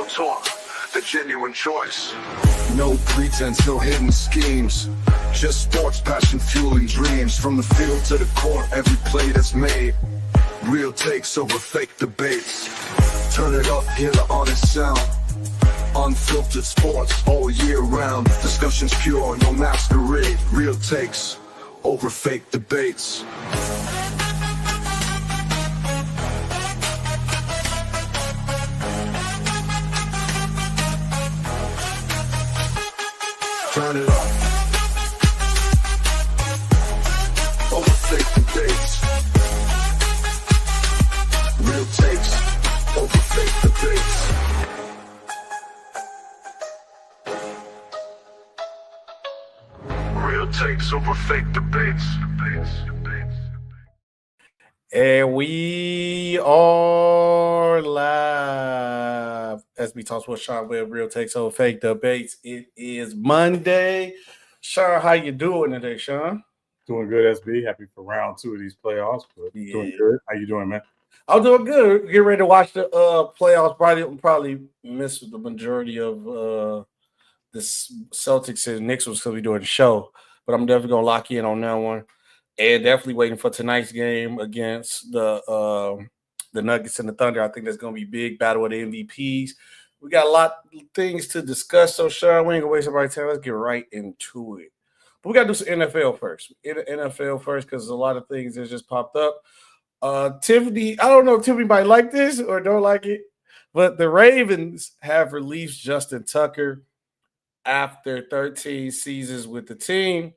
talk, the genuine choice. No pretense, no hidden schemes. Just sports, passion, fueling dreams. From the field to the court, every play that's made. Real takes over fake debates. Turn it up, hear the honest sound. Unfiltered sports all year round. Discussions pure, no masquerade. Real takes over fake debates. Turn it up. Over fake debates. Real takes over fake debates. Real takes over fake debates. And we are live. Sbtalksports and Sean Webb, Real Takes Over Fake Debates. It is Monday. Sean, how you doing today, Sean? Doing good, SB. Happy for round 2 of these playoffs. But doing good. How you doing, man? I'm doing good. Get ready to watch the playoffs. Probably miss the majority of the Celtics and Knicks was going to be doing the show, but I'm definitely going to lock in on that one. And definitely waiting for tonight's game against the Nuggets and the Thunder. I think that's going to be big battle of the MVPs. We got a lot of things to discuss. So, Sean, we ain't going to waste anybody's time. Let's get right into it. But we got to do some NFL first. NFL first because a lot of things that just popped up. Tiffany, I don't know if Tiffany might like this or don't like it, but the Ravens have released Justin Tucker after 13 seasons with the team.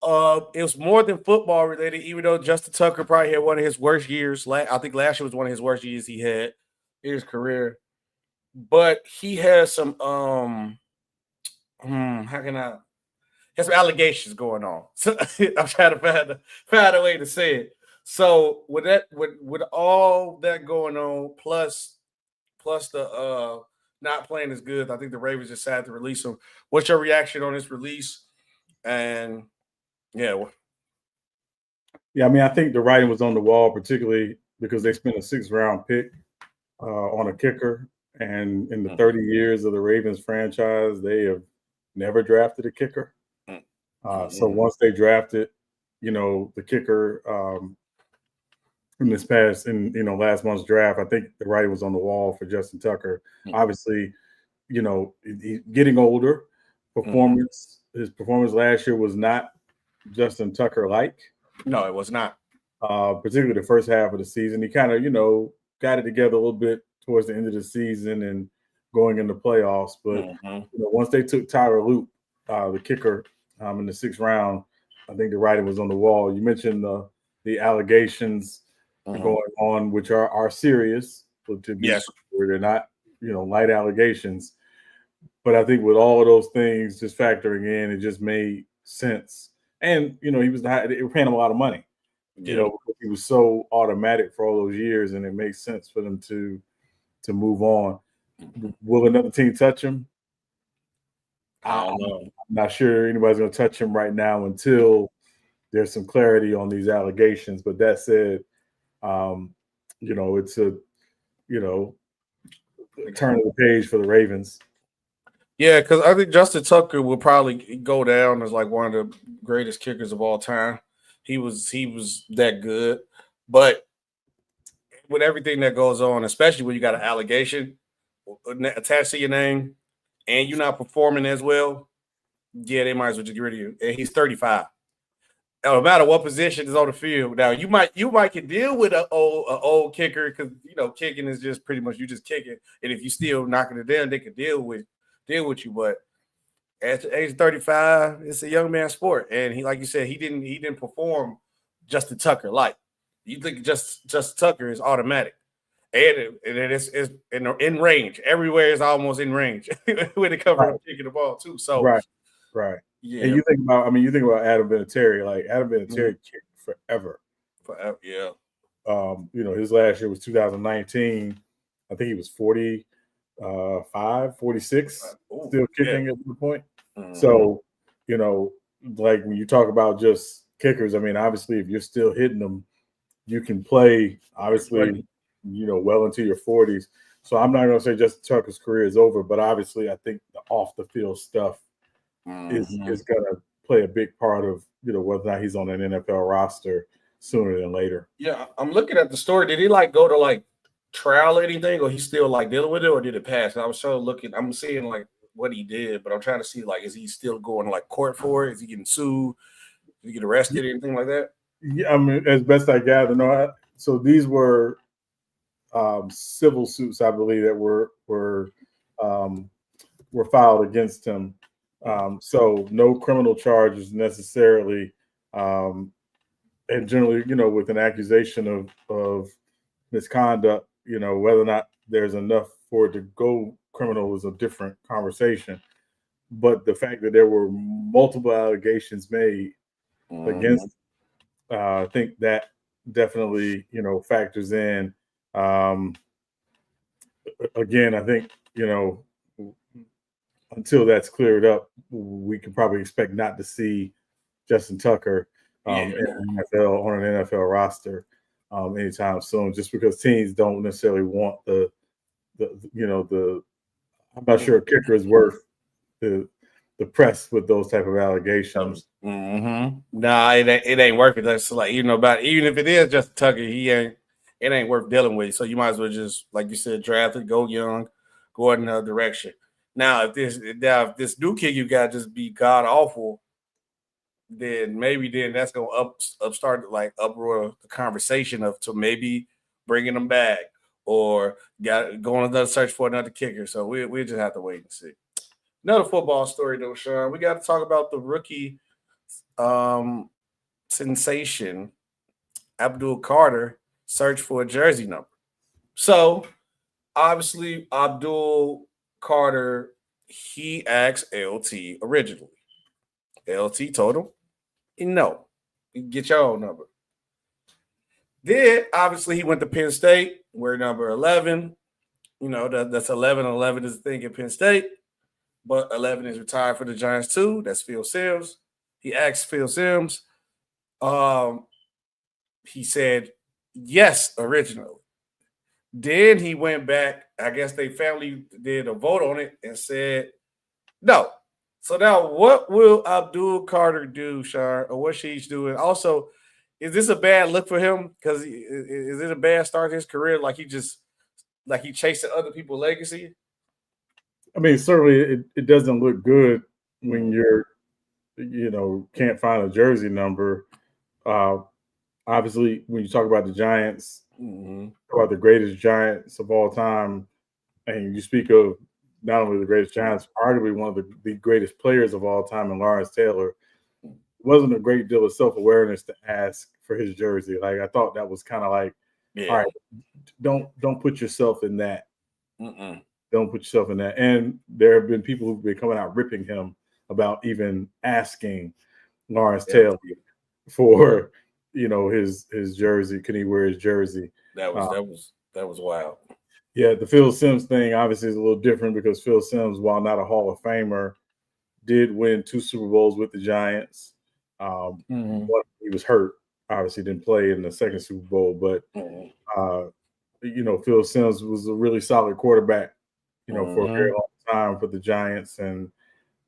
It was more than football related, even though Justin Tucker probably had one of his worst years. I think last year was one of his worst years he had in his career. But he has some has some allegations going on. So I'm trying to find a way to say it. So with all that going on, plus the not playing as good, I think the Ravens decided to release him. What's your reaction on this release? And yeah, I mean, I think the writing was on the wall, particularly because they spent a 6th-round pick on a kicker, and in the 30 years of the Ravens franchise, they have never drafted a kicker. So once they drafted, the kicker in last month's draft, I think the writing was on the wall for Justin Tucker. Obviously, he's getting older. His performance last year was not Justin Tucker-like. No, it was not. Particularly the first half of the season. He kind of, got it together a little bit towards the end of the season and going into playoffs. But once they took Tyler Loop, the kicker, in the 6th round, I think the writing was on the wall. You mentioned the allegations going on, which are serious. But to be sure, they're not, light allegations. But I think with all of those things just factoring in, it just made sense. And, they were paying him a lot of money, because he was so automatic for all those years, and it makes sense for them to move on. Will another team touch him? I don't know. I'm not sure anybody's going to touch him right now until there's some clarity on these allegations. But that said, it's a turn of the page for the Ravens. Yeah, because I think Justin Tucker will probably go down as like one of the greatest kickers of all time. He was that good. But with everything that goes on, especially when you got an allegation attached to your name and you're not performing as well, they might as well just get rid of you. And he's 35. No matter what position is on the field. Now, you might can deal with an old kicker because, kicking is just pretty much you just kicking. And if you still knocking it down, they can deal with you. But at the age of 35, it's a young man's sport. And he, like you said, he didn't perform Justin Tucker like. You think Justin Tucker is automatic. And it's in range. Everywhere is almost in range when it comes to kicking the ball too. So right. Yeah. And you think about Adam Vinatieri. Like Adam Vinatieri kicked forever. Forever, yeah. His last year was 2019. I think he was 46, still kicking at the point. So, like when you talk about just kickers, I mean, obviously, if you're still hitting them, you can play, obviously, well into your 40s. So I'm not going to say Justin Tucker's career is over, but obviously I think the off the field stuff is going to play a big part of whether or not he's on an NFL roster sooner than later. Yeah, I'm looking at the story. Did he go to trial or anything, or he's still dealing with it, or did it pass? And I was trying to look at. I'm seeing what he did, but I'm trying to see is he still going to court for it? Is he getting sued? Did he get arrested or anything like that? Yeah, I mean, as best I gather, no. So these were civil suits, I believe, that were filed against him. So no criminal charges necessarily, and generally, with an accusation of misconduct, whether or not there's enough for it to go criminal is a different conversation. But the fact that there were multiple allegations made against, I think that definitely, factors in. Again, I think, until that's cleared up, we can probably expect not to see Justin Tucker in the NFL on an NFL roster anytime soon, just because teams don't necessarily want the I'm not sure a kicker is worth the press with those type of allegations. Nah, it ain't worth it. That's even if it is Justin Tucker, it ain't worth dealing with. So you might as well just, like you said, draft it, go young, go in another direction. Now, if this new kid you got just be god awful, then that's gonna uproar the conversation to maybe bringing them back or going another search for another kicker. So we just have to wait and see. Another football story though, Sean. We got to talk about the rookie sensation, Abdul Carter, search for a jersey number. So obviously Abdul Carter, he asked LT originally. LT told him, no, you can get your own number. Then obviously he went to Penn State, where number 11, that's 11. 11 is the thing at Penn State, but 11 is retired for the Giants too. That's Phil Simms. He asked Phil Simms. He said yes originally. Then he went back. I guess they family did a vote on it and said no. So now what will Abdul Carter do, Sean, or what she's doing? Also, is this a bad look for him? Because is it a bad start to his career? He chasing other people's legacy? I mean, certainly it doesn't look good when you're, can't find a jersey number. Obviously, when you talk about the Giants, about the greatest Giants of all time, and you speak of not only the greatest Giants, arguably one of the greatest players of all time in Lawrence Taylor, it wasn't a great deal of self-awareness to ask for his jersey. I thought that was kind of all right, don't put yourself in that. Don't put yourself in that. And there have been people who've been coming out ripping him about even asking Lawrence Taylor for, his jersey. Can he wear his jersey? That was wild. Yeah, the Phil Simms thing obviously is a little different because Phil Simms, while not a Hall of Famer, did win 2 Super Bowls with the Giants. He was hurt, obviously didn't play in the second Super Bowl, but Phil Simms was a really solid quarterback, for a very long time for the Giants, and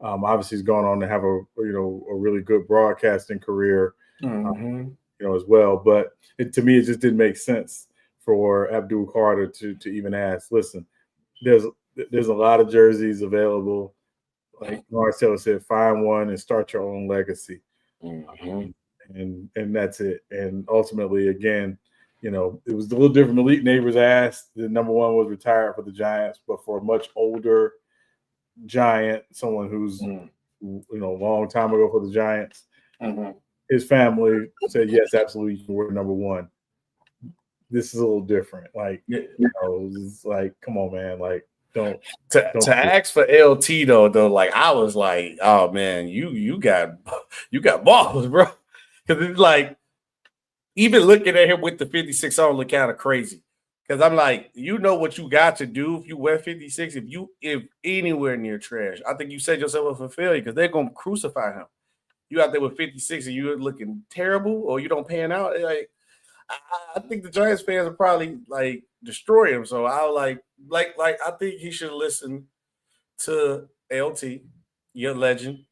obviously he's gone on to have a really good broadcasting career, as well. But to me, it just didn't make sense for Abdul Carter to even ask. Listen, there's a lot of jerseys available. Like Lawrence Taylor said, find one and start your own legacy. And that's it. And ultimately, again, it was a little different. Malik Neighbors asked. The number 1 was retired for the Giants, but for a much older Giant, someone who's a long time ago for the Giants, his family said yes, absolutely, you can wear number 1. This is a little different. It's come on, man. Don't ask for LT though. I was like, oh man, you got balls, bro. Because it's even looking at him with the 56 on look kind of crazy. Because I'm like, what you got to do if you wear 56, if anywhere near trash. I think you set yourself up for failure because they're gonna crucify him. You out there with 56 and you're looking terrible or you don't pan out. I think the Giants fans are probably destroy him. So I like I think he should listen to LT, your legend,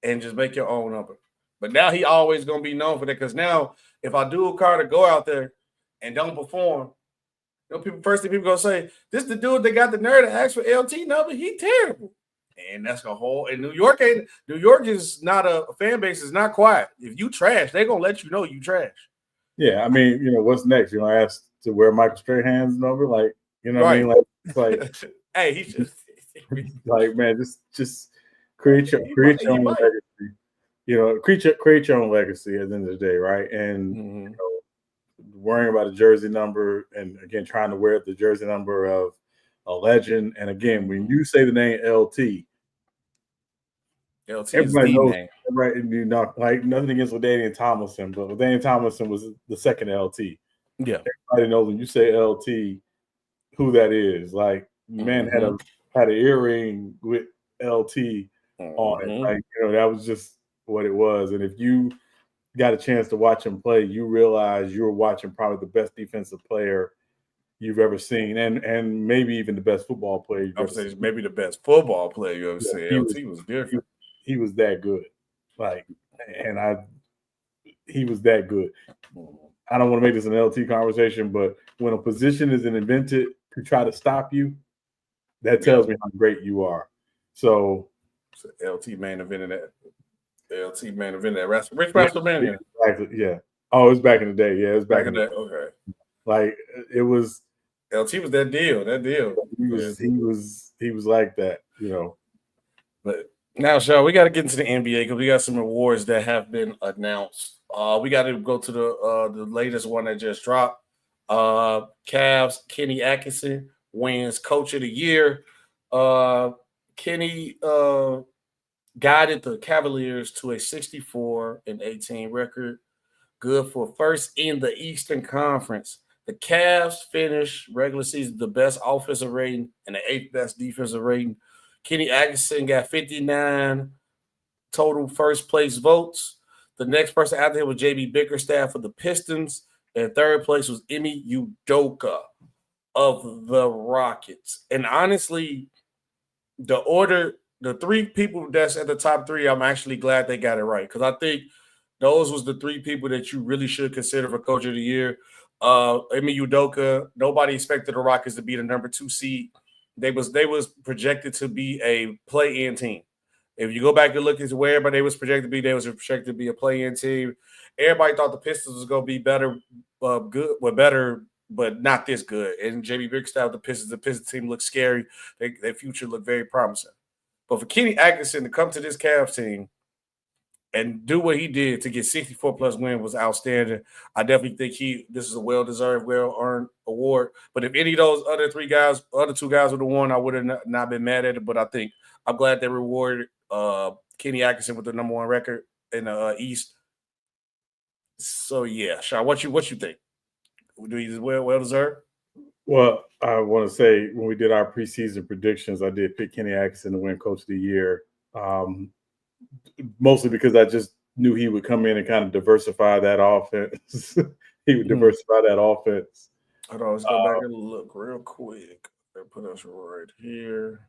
and just make your own number. But now he always gonna be known for that because now if I do a Carter go out there and don't perform, first thing people gonna say, this the dude that got the nerve to ask for LT number. He terrible. And that's a whole. And New York is not a fan base is not quiet. If you trash, they're gonna let you know you trash. Yeah, I mean, what's next? You want to ask to wear Michael Strahan's number? Like, what I mean? Like, hey, he just like, man, just create your own legacy. Create your own legacy at the end of the day, right? And worrying about a jersey number, and again, trying to wear the jersey number of a legend. And again, when you say the name LT everybody knows, name. Right? And like nothing against LaDainian Tomlinson, but LaDainian Tomlinson was the second LT. Yeah, everybody knows when you say LT, who that is. Like, man had an earring with LT on it. Like, that was just what it was. And if you got a chance to watch him play, you realize you were watching probably the best defensive player you've ever seen, and maybe even the best football player you've ever seen. Maybe the best football player you ever seen. LT was different. He was that good. Like, he was that good. I don't want to make this an LT conversation, but when a position is invented to try to stop you, that tells me how great you are. So LT man invented that. LT man invented that. Rich WrestleMania. Exactly. Yeah. Oh, it was back in the day. Yeah, it was back in the day. Okay. Like, it was. LT was that deal. He was like that, But now, Sean, we got to get into the NBA because we got some awards that have been announced. We got to go to the latest one that just dropped. Cavs, Kenny Atkinson wins Coach of the Year. Kenny guided the Cavaliers to a 64-18 record, good for first in the Eastern Conference. The Cavs finished regular season the best offensive rating and the 8th best defensive rating. Kenny Atkinson got 59 total first place votes. The next person after him was J.B. Bickerstaff for the Pistons, and third place was Emi Udoka of the Rockets. And honestly, the three people that's at the top three, I'm actually glad they got it right because I think those was the three people that you really should consider for Coach of the Year. Emi Udoka, nobody expected the Rockets to be the number 2 seed. They was projected to be a play-in team. If you go back and look at where everybody was projected to be, they was projected to be a play-in team. Everybody thought the Pistons was going to be better, but not this good. And J.B. Bickerstaff, the Pistons team looked scary. Their future looked very promising. But for Kenny Atkinson to come to this Cavs team and do what he did to get 64-plus win was outstanding. I definitely think this is a well-deserved, well-earned award. But if any of those other two guys would have won, I would have not been mad at it. But I'm glad they rewarded Kenny Atkinson with the number 1 record in the East. So yeah, Sean, what you think? Do you well-deserved? Well, I want to say when we did our preseason predictions, I did pick Kenny Atkinson to win Coach of the Year. Mostly because I just knew he would come in and kind of diversify that offense. He would diversify that offense. Hold on, let's go back and look real quick. Put us right here.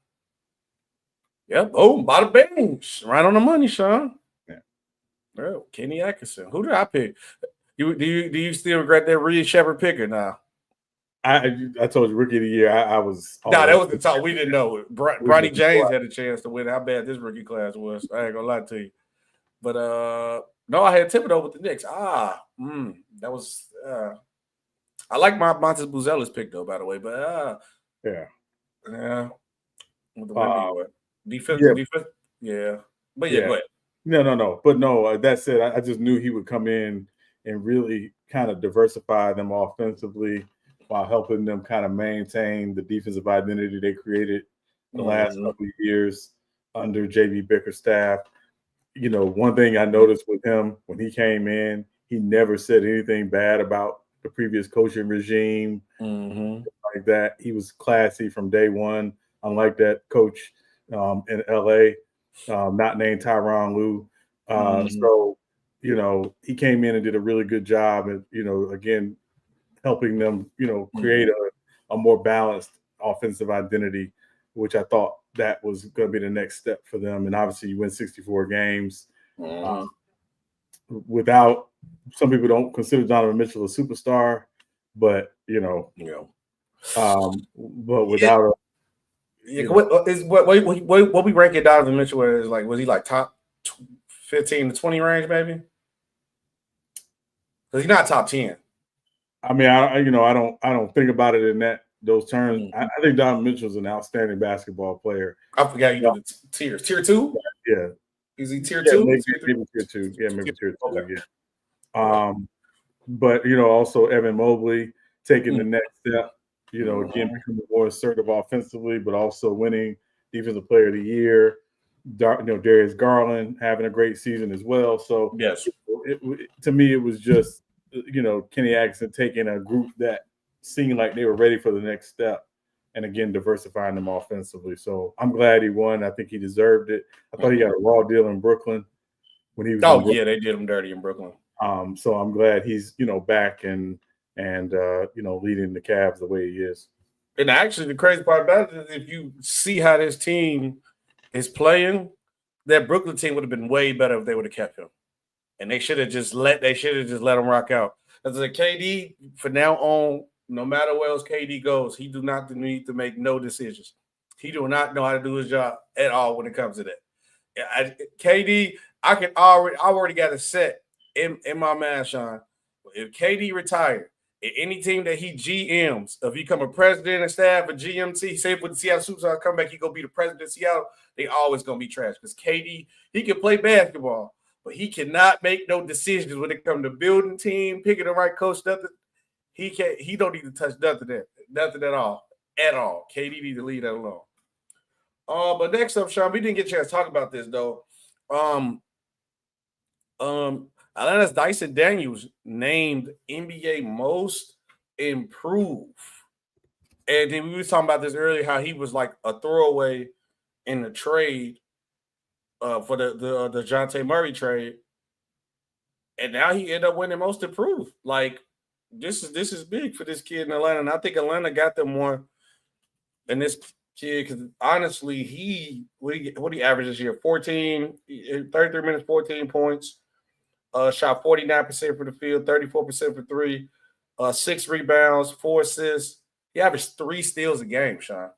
Yep. Oh, bada bing. Right on the money, Sean. Yeah. Oh, Kenny Atkinson. Who did I pick? Do you still regret that Reed Shepard picker now? I told you rookie of the year. I was. That was the top. We didn't know. Bronny James had a chance to win. How bad this rookie class was. I ain't gonna lie to you. But no, I had Thibodeau with the Knicks. That was. I like my Montes Buzelis pick though, by the way. But yeah. With the defense. Yeah. But go ahead. No. But no. That said, I just knew he would come in and really kind of diversify them offensively, while helping them kind of maintain the defensive identity they created the last couple of years under J.B. Bickerstaff. One thing I noticed with him when he came in, he never said anything bad about the previous coaching regime, like that. He was classy from day one, unlike that coach in L.A., not named Tyronn Lue. So, he came in and did a really good job and, again, helping them, create a more balanced offensive identity, which I thought that was going to be the next step for them. And obviously, you win 64 games. Without, some people don't consider Donovan Mitchell a superstar, but but without what we rank it Donovan Mitchell is, like, was he like top 15 to 20 range maybe? Because he's not top 10. I mean, I don't think about it in those terms. I think Donovan Mitchell's an outstanding basketball player. I forgot you know the tiers. Tier 2? Yeah. Is he tier 2? Maybe tier 2. Yeah, maybe tier 2. Okay. Yeah. But also Evan Mobley taking the next step. Again, becoming more assertive offensively, but also winning Defensive Player of the Year. Darius Garland having a great season as well. So yes, to me, it was just Kenny Atkinson taking a group that seemed like they were ready for the next step, and again diversifying them offensively. So I'm glad he won. I think he deserved it. I thought he got a raw deal in Brooklyn when he was. Oh yeah, they did him dirty in Brooklyn. So I'm glad he's back and leading the Cavs the way he is. And actually, the crazy part about it is, if you see how this team is playing, that Brooklyn team would have been way better if they would have kept him. And they should have just let him rock out. As a KD, from now on, no matter where else KD goes, he do not need to make no decisions. He do not know how to do his job at all when it comes to that. KD, I already got it set in my mind, Sean. If KD retired, any team that he GMs, if he become a president and staff or GMT, say when the Seattle Superstars come back, he gonna be the president of Seattle, they always gonna be trash. Because KD, he can play basketball, but he cannot make no decisions when it comes to building team, picking the right coach, nothing. He don't need to touch nothing at all. KD need to leave that alone. But next up, Sean, we didn't get a chance to talk about this though. Atlanta's Dyson Daniels named NBA Most Improved. And then we were talking about this earlier, how he was like a throwaway in the trade for the DeJounte Murray trade. And now he ended up winning Most Improved. Like, this is big for this kid in Atlanta. And I think Atlanta got them more than this kid, because honestly, what he averaged this year? 33 minutes, 14 points. Shot 49% from the field, 34% for three, 6 rebounds, 4 assists. He averaged 3 steals a game, Sean.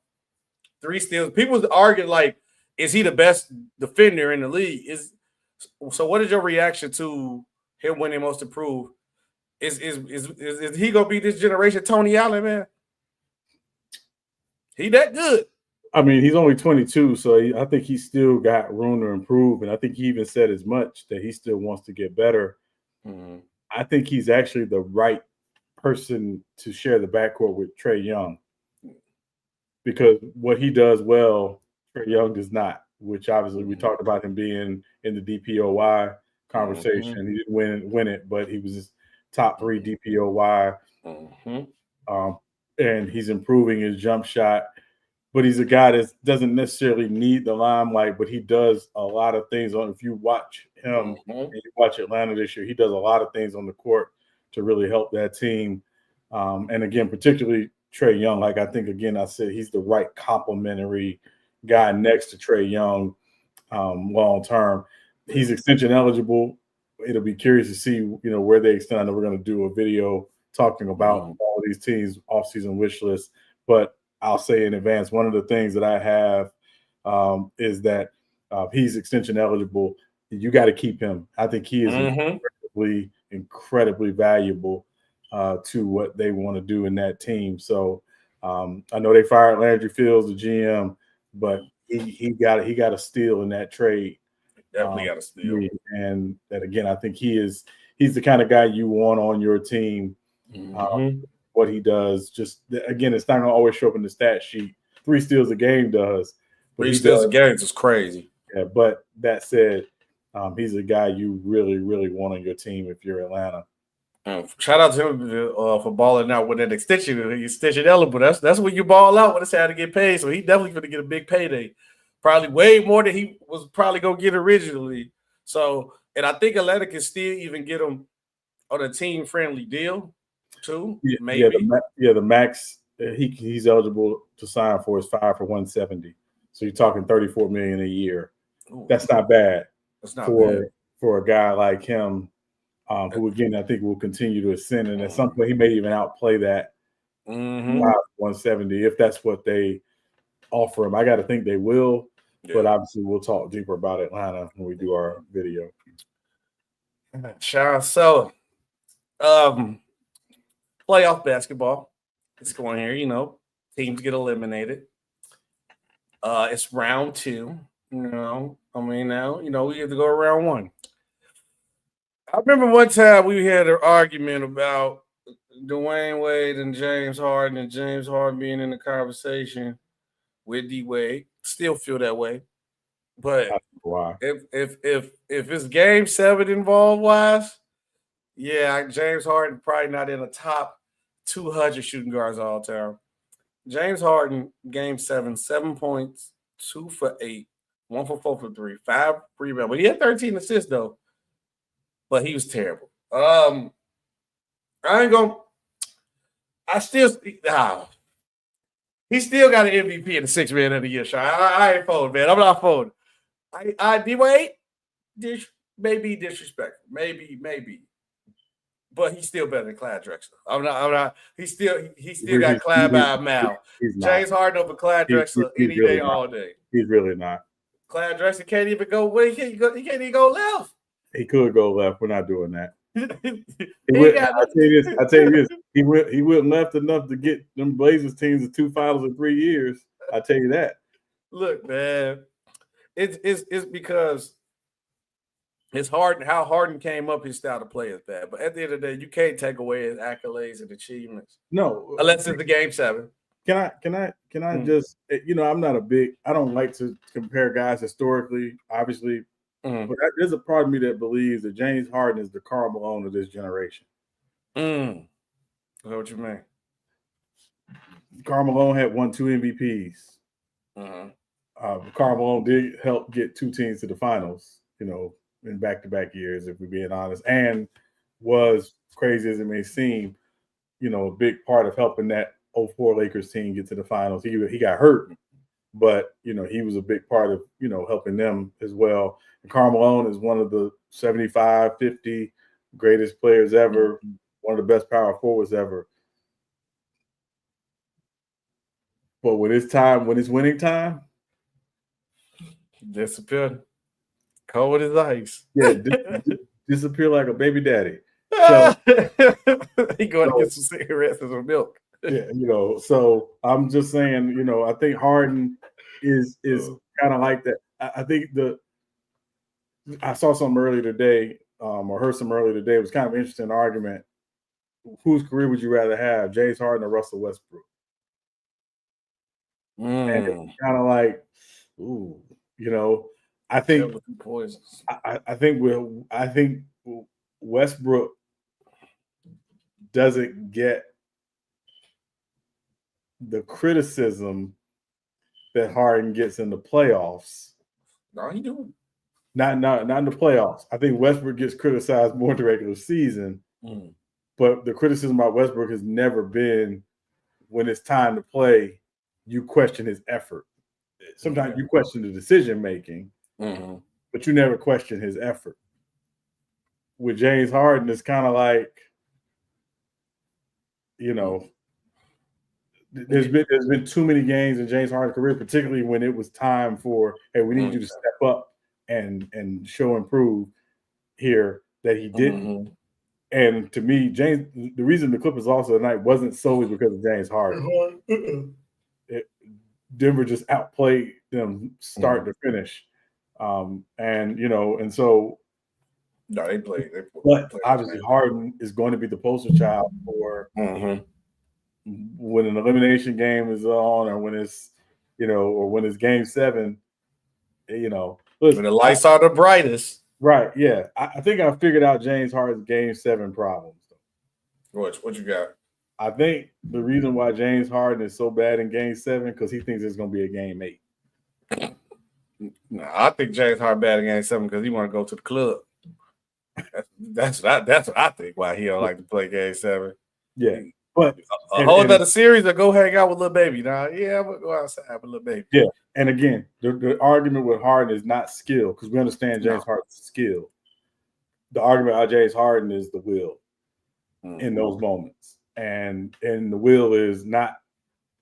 3 steals. People argue, like, is he the best defender in the league? So what is your reaction to him winning Most Improved? Is he gonna be this generation Tony Allen, man? He that good. I mean, he's only 22, so I think he's still got room to improve. And I think he even said as much that he still wants to get better. Mm-hmm. I think he's actually the right person to share the backcourt with Trae Young, because what he does well, Trae Young does not, which obviously we talked about him being in the DPOY conversation. Mm-hmm. He didn't win it, but he was top 3 DPOY. Mm-hmm. And he's improving his jump shot. But he's a guy that doesn't necessarily need the limelight, but he does a lot of things. If you watch him and you watch Atlanta this year, he does a lot of things on the court to really help that team. And again, particularly Trae Young, like I think, again, I said he's the right complementary guy next to Trae Young long term. He's extension eligible. It'll be curious to see, where they extend. I know we're going to do a video talking about all of these teams' offseason wish lists, but I'll say in advance, one of the things that I have is that he's extension eligible. You got to keep him. I think he is incredibly valuable to what they want to do in that team. So I know they fired Landry Fields, the GM, but he got a steal in that trade. Definitely got a steal. And that, again, I think he's the kind of guy you want on your team. What he does, just again, it's not going to always show up in the stat sheet. 3 steals a game does. 3 steals a game is crazy. Yeah, but that said, he's a guy you really, really want on your team if you're Atlanta. Shout out to him for balling out with that extension eligible. That's when you ball out when it's how to get paid. So he definitely going to get a big payday, probably way more than he was probably going to get originally. So, and I think Atlanta can still even get him on a team friendly deal too. The max he's eligible to sign for is 5 for $170. So you're talking $34 million a year. Ooh, that's not bad. That's not bad for a guy like him, who again I think will continue to ascend, and at some point he may even outplay that 170 if that's what they offer him. I got to think they will, but obviously we'll talk deeper about Atlanta when we do our video. Sean, so playoff basketball. It's going here, teams get eliminated. It's round 2. Now we have to go round 1. I remember one time we had an argument about Dwayne Wade and James Harden, and James Harden being in the conversation with D Wade. Still feel that way, but if it's Game 7 involved, wise, James Harden probably not in the top 200 shooting guards all time. James Harden, Game 7, 7 points, 2 for 8, 1 for 4 for 3, 5 rebounds. But he had 13 assists though. But he was terrible. He still got an MVP in the 6th man of the year, Sean. I ain't folding, man. I'm not folding. D-Wade may be disrespectful. Maybe. But he's still better than Clyde Drexler. I'm not. He still got Clyde by a mile. James Harden over Clyde Drexler any day, all day. He's really not. Clyde Drexler can't even go. He can't even go left. He could go left. We're not doing that. I tell you this. He went left enough to get them Blazers teams to 2 finals in 3 years. I tell you that. Look, man, it's because it's hard how Harden came up. His style to play is bad, but at the end of the day, you can't take away his accolades and achievements. No, unless it's the Game 7. Can I just I'm not a big. I don't like to compare guys historically, obviously. But there's a part of me that believes that James Harden is the Karl Malone of this generation. Is that what you mean? Karl Malone had won 2 MVPs. Karl Malone did help get 2 teams to the finals, in back-to-back years, if we're being honest, and was, crazy as it may seem, a big part of helping that 04 Lakers team get to the finals. He got hurt, but, he was a big part of, helping them as well. And Karl Malone is one of the 75, 50 greatest players ever, one of the best power forwards ever. But when it's winning time, disappear. Cold as ice. Yeah, disappear like a baby daddy. So, he going to get some cigarettes and some milk. Yeah, so I'm just saying, I think Harden is kind of like that. I think I saw something earlier today, or heard some earlier today. It was kind of an interesting argument. Whose career would you rather have, James Harden or Russell Westbrook? And it's kind of like, ooh, I think I think Westbrook doesn't get the criticism that Harden gets in the playoffs. No, he do. Not in the playoffs. I think Westbrook gets criticized more in the regular season, but the criticism about Westbrook has never been when it's time to play, you question his effort. Sometimes you question the decision making, but you never question his effort. With James Harden, it's kind of like, there's been too many games in James Harden's career, particularly when it was time for, hey, we need you to step up and show and prove here, that he didn't. And to me, the reason the Clippers lost tonight wasn't solely because of James Harden. Denver just outplayed them start to finish. And so no, they played. But obviously, Harden is going to be the poster child for when an elimination game is on, or when it's, or when it's Game 7, when the lights are the brightest. Right, yeah. I think I figured out James Harden's Game 7 problems. What you got? I think the reason why James Harden is so bad in Game 7 because he thinks it's going to be a Game 8. No, I think James Harden bad in Game 7 because he want to go to the club. That's what I think. Why he don't like to play Game 7. Yeah, But a whole other series or go hang out with little baby. Now, yeah, I'm gonna go outside with little baby. Yeah, and again, the argument with Harden is not skill because we understand James Harden's skill. The argument about James Harden is the will in those moments, and the will is not,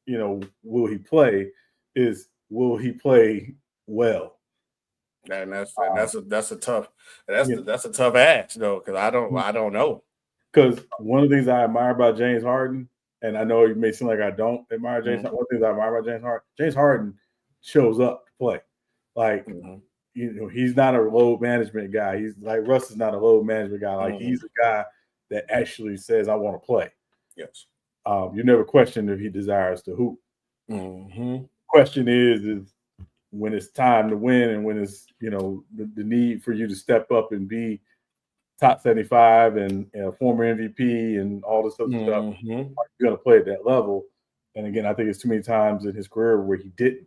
will he play? Is will he play well? And that's a tough ask though, because I don't know. Because one of the things I admire about James Harden, and I know it may seem like I don't admire James Harden. One of the things I admire about James Harden shows up to play. Like, he's not a load management guy. He's like Russ is not a load management guy. Like, he's a guy that actually says, I want to play. Yes. You never question if he desires to hoop. Question is when it's time to win and when it's, the need for you to step up and be top 75 and former MVP and all this other stuff, you're going to play at that level. And again, I think it's too many times in his career where he didn't.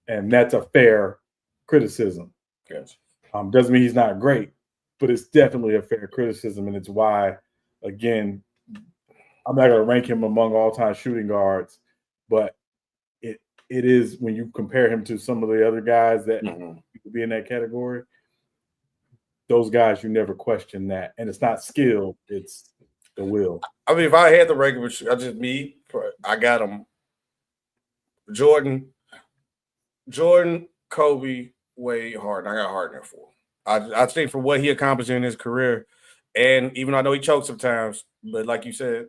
And that's a fair criticism. Yes. Doesn't mean he's not great, but it's definitely a fair criticism. And it's why, again, I'm not going to rank him among all-time shooting guards, but it is when you compare him to some of the other guys that could be in that category, those guys, you never question that. And it's not skill, it's the will. I mean, if I had the regular, I got him Jordan, Kobe, Wade, Harden. I got Harden at 4. I think for what he accomplished in his career, and even though I know he choked sometimes, but like you said,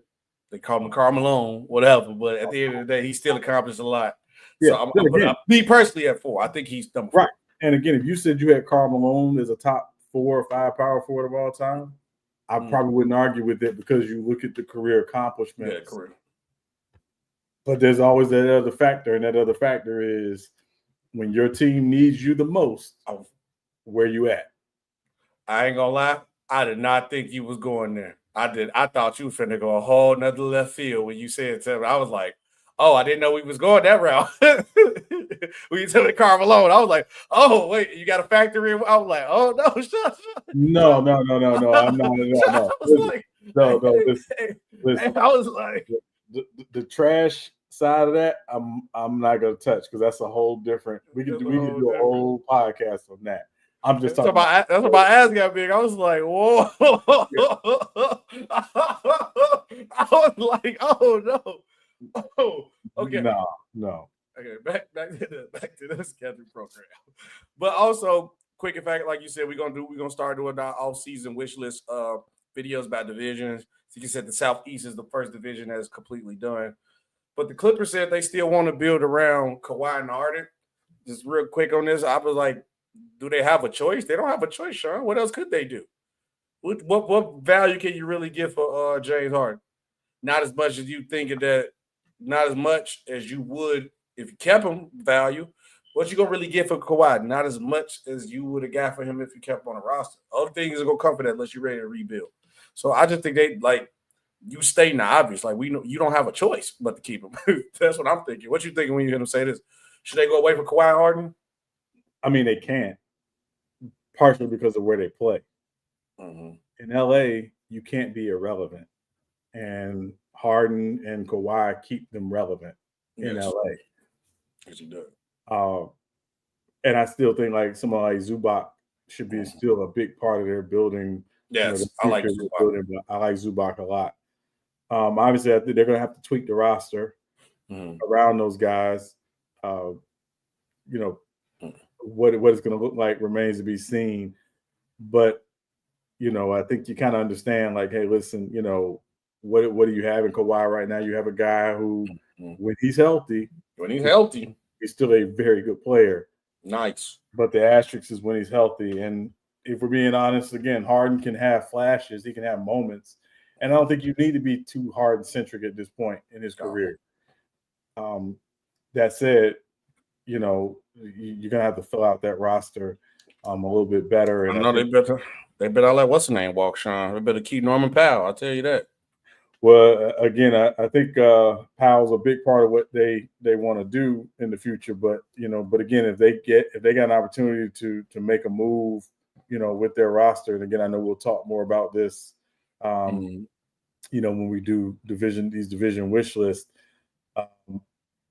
they call him Karl Malone, whatever. But at the end of the day, he still accomplished a lot. Yeah, so I'm putting me personally at 4. I think he's number 4. Right. And again, if you said you had Karl Malone as a top 4 or 5 power forward of all time, I probably wouldn't argue with it because you look at the career accomplishments. Yeah, career. But there's always that other factor, and that other factor is when your team needs you the most, where you at? I ain't gonna lie, I did not think you was going there. I thought you was finna go a whole nother left field when you said something. I was like, oh, I didn't know we was going that route. When you told me Karl Malone, I was like, oh, wait, you got a factory? I was like, oh, no, shut. No. I'm not. No. Listen. I was like, the trash side of that, I'm not gonna touch because that's a whole different. We can do a whole podcast on that. I'm just talking about. That's what my ass got big. I was like, whoa. I was like, oh no. Oh, okay. No. Okay, back to the schedule program. But also, quick in fact, like you said, we're gonna start doing our off-season wish list videos about divisions. So you said the Southeast is the first division that is completely done. But the Clippers said they still want to build around Kawhi and Harden. Just real quick on this, I was like, do they have a choice? They don't have a choice, Sean. What else could they do? What value can you really give for James Harden? Not as much as you thinking that, not as much as you would if you kept him value. What you gonna really get for Kawhi? Not as much as you would have got for him if you kept him on a roster. Other things are gonna come for that unless you're ready to rebuild. So I just think they you stating the obvious. Like, we know you don't have a choice but to keep him. That's what I'm thinking. What you thinking when you hear them say this? Should they go away from Kawhi Harden? I mean, they can't, partially because of where they play. In LA, you can't be irrelevant, and Harden and Kawhi keep them relevant in LA. Yes, he does. And I still think like someone like Zubac should be still a big part of their building. Yes, I like Zubac. I like Zubac a lot. Obviously, I think they're going to have to tweak the roster around those guys. What it's going to look like remains to be seen. But, I think you kind of understand, like, hey, listen, what do you have in Kawhi right now? You have a guy who, when he's healthy, he's still a very good player. Nice. But the asterisk is when he's healthy. And if we're being honest, again, Harden can have flashes. He can have moments. And I don't think you need to be too Harden-centric at this point in his career. That said, you're going to have to fill out that roster a little bit better. And I know they better let what's the name walk, Sean. They better keep Norman Powell. I'll tell you that. Well, again, I think Powell's a big part of what they want to do in the future. But again, if they got an opportunity to make a move, with their roster, and again, I know we'll talk more about this when we do these division wish lists.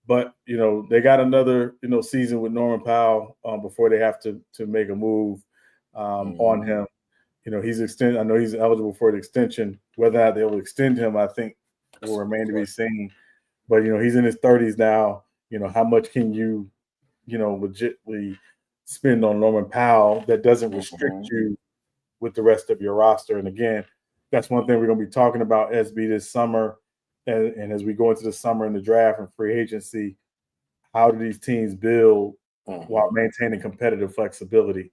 But they got another season with Norman Powell before they have to make a move on him. He's extended. I know he's eligible for an extension. Whether or not they'll extend him, I think will remain to be seen. But he's in his 30s now. How much can you legitimately spend on Norman Powell that doesn't restrict you with the rest of your roster? And again, that's one thing we're going to be talking about, SB, this summer. And as we go into the summer and the draft and free agency, how do these teams build while maintaining competitive flexibility?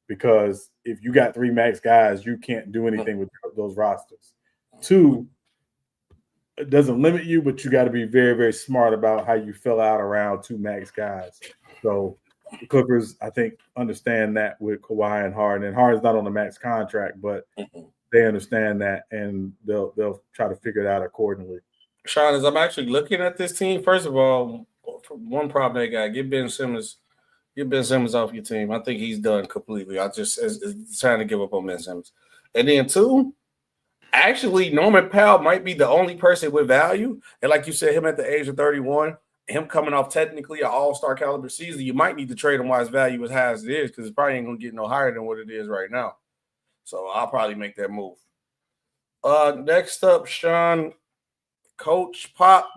Because if you got 3 max guys, you can't do anything with those rosters. 2, it doesn't limit you, but you got to be very, very smart about how you fill out around 2 max guys. So the Clippers, I think, understand that with Kawhi and Harden. And Harden's not on the max contract, but they understand that, and they'll try to figure it out accordingly. Sean, as I'm actually looking at this team, first of all, one problem they got: get Ben Simmons off your team. I think he's done completely. I just it's trying to give up on Ben Simmons. And then 2, actually, Norman Powell might be the only person with value. And like you said, him at the age of 31, him coming off technically an all-star caliber season, you might need to trade him while his value is high as it is, because it probably ain't going to get no higher than what it is right now. So I'll probably make that move. Next up, Sean, Coach Pop,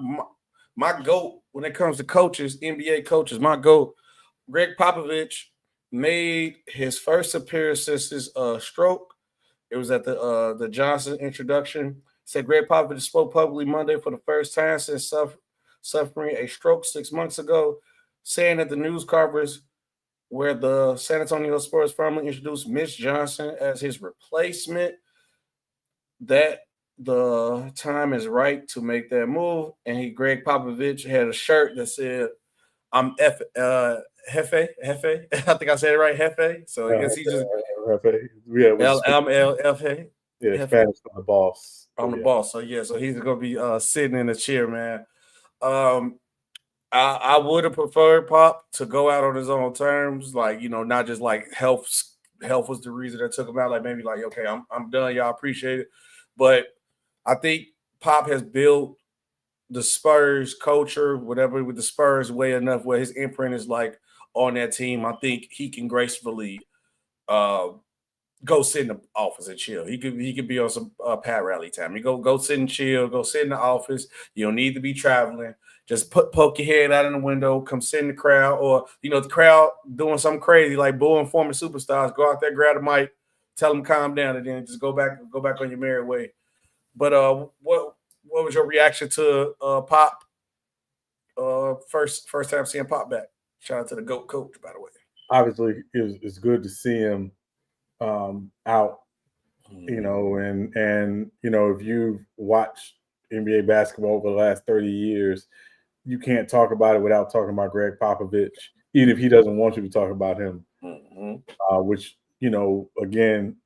my GOAT when it comes to coaches, NBA coaches, my GOAT, Gregg Popovich, made his first appearance since his stroke. It was at the Johnson introduction. Said Gregg Popovich spoke publicly Monday for the first time since suffering a stroke 6 months ago, saying at the news conference where the San Antonio Spurs formally introduced Mitch Johnson as his replacement, that the time is right to make that move. And Gregg Popovich had a shirt that said, "I'm Hefe." I think I said it right, Hefe. So I guess he just Hefe. Yeah, LMLFA. Yeah, Spanish for the boss. I'm the boss. So he's gonna be sitting in a chair, man. I would have preferred Pop to go out on his own terms, like not just like health was the reason that took him out. Like maybe like, okay, I'm done. Y'all appreciate it, but I think Pop has built the Spurs culture, whatever, with the Spurs way enough where his imprint is like on that team. I think he can gracefully go sit in the office and chill. He could be on some Pat Riley time. You go sit and chill. Go sit in the office. You don't need to be traveling. Just poke your head out in the window. Come sit in the crowd, or the crowd doing something crazy like booing former superstars. Go out there, grab the mic, tell them calm down, and then just go back on your merry way. But what was your reaction to Pop? First time seeing Pop back. Shout out to the GOAT coach, by the way. Obviously, it's good to see him out, and if you've watched NBA basketball over the last 30 years, you can't talk about it without talking about Gregg Popovich, even if he doesn't want you to talk about him. Which, again,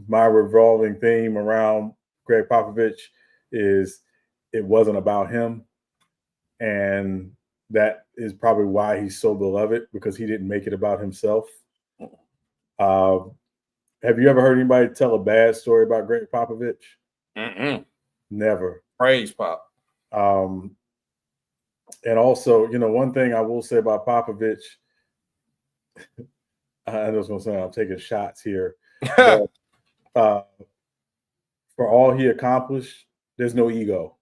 my revolving theme around Gregg Popovich is it wasn't about him, and that is probably why he's so beloved, because he didn't make it about himself. Have you ever heard anybody tell a bad story about Gregg Popovich? Never. Praise Pop. And also, one thing I will say about Popovich, I was going to say I'm taking shots here, but, for all he accomplished, there's no ego.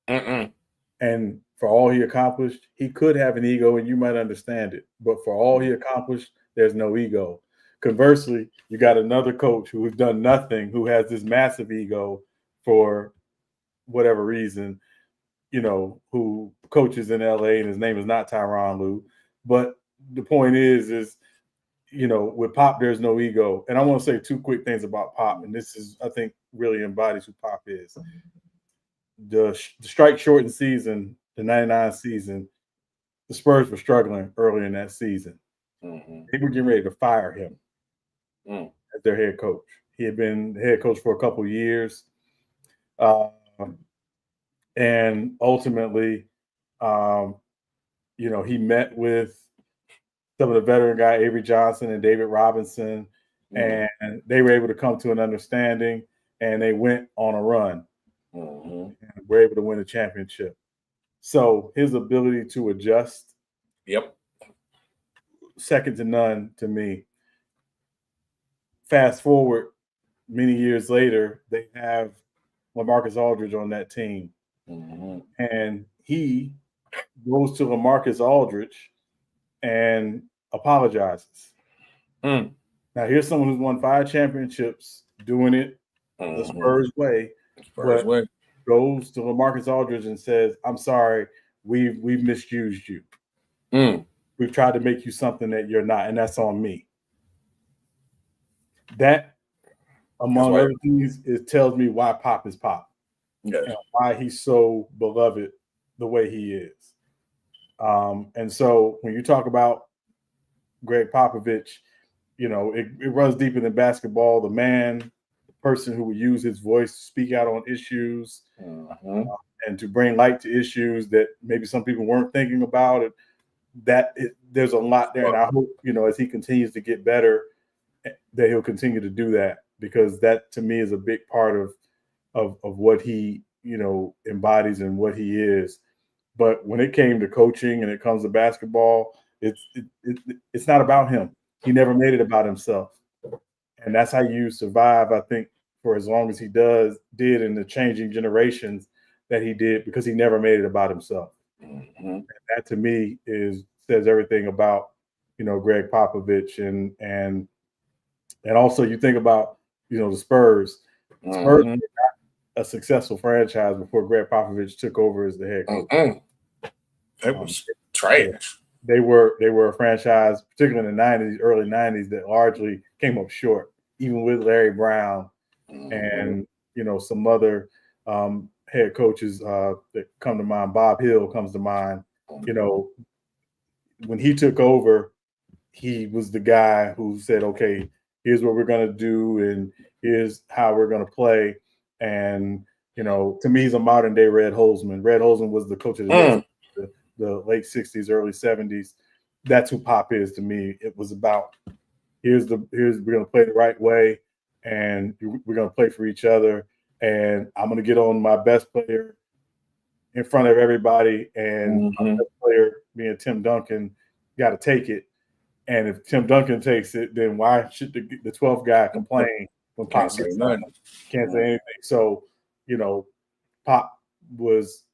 And for all he accomplished, he could have an ego, and you might understand it. But for all he accomplished, there's no ego. Conversely, you got another coach who has done nothing, who has this massive ego for whatever reason, who coaches in LA, and his name is not Tyronn Lue. But the point is, with Pop, there's no ego. And I want to say 2 quick things about Pop, and this is, I think, really embodies who Pop is. The strike shortened season, the 99 season, the Spurs were struggling early in that season. They were getting ready to fire him as their head coach. He had been the head coach for a couple of years. And ultimately, he met with some of the veteran guy, Avery Johnson and David Robinson, and they were able to come to an understanding. and they went on a run Mhm. and were able to win a championship. So his ability to adjust, Yep. second to none to me. Fast forward many years later, they have LaMarcus Aldridge on that team. Mhm. And he goes to LaMarcus Aldridge and apologizes. Mm. Now, here's someone who's won 5 championships doing it the Mhm. Spurs way, Spurs but way. goes to LaMarcus Aldridge and says, I'm sorry, we've misused you. Mm. We've tried to make you something that you're not, and that's on me. That, among other things, it tells me why Pop is Pop. Yes. And why he's so beloved the way he is. And so when you talk about Gregg Popovich, you know, it runs deeper than basketball. The man, the person who would use his voice to speak out on issues and to bring light to issues that maybe some people weren't thinking about. There's a lot there. And I hope, you know, as he continues to get better, that he'll continue to do that, because that to me is a big part of what he, you know, embodies and what he is. But when it came to coaching and it comes to basketball, it's not about him. He never made it about himself. And that's how you survive, I think, for as long as he did in the changing generations that he did, because he never made it about himself. Mm-hmm. And that to me says everything about, you know, Gregg Popovich and also you think about, you know, the Spurs. Spurs were not a successful franchise before Gregg Popovich took over as the head coach. It was trash. They were a franchise, particularly in the 90s, early 90s, that largely came up short, even with Larry Brown and, you know, some other head coaches that come to mind. Bob Hill comes to mind. You know, when he took over, he was the guy who said, okay, here's what we're going to do and here's how we're going to play. And, you know, to me, he's a modern day Red Holzman. Red Holzman was the coach of the Knicks, the late 60s, early 70s. That's who Pop is to me. It was about we're going to play the right way, and we're going to play for each other. And I'm going to get on my best player in front of everybody. And my best player, being Tim Duncan, got to take it. And if Tim Duncan takes it, then why should the 12th guy complain when Pop gets on? Can't say anything. So, you know, Pop was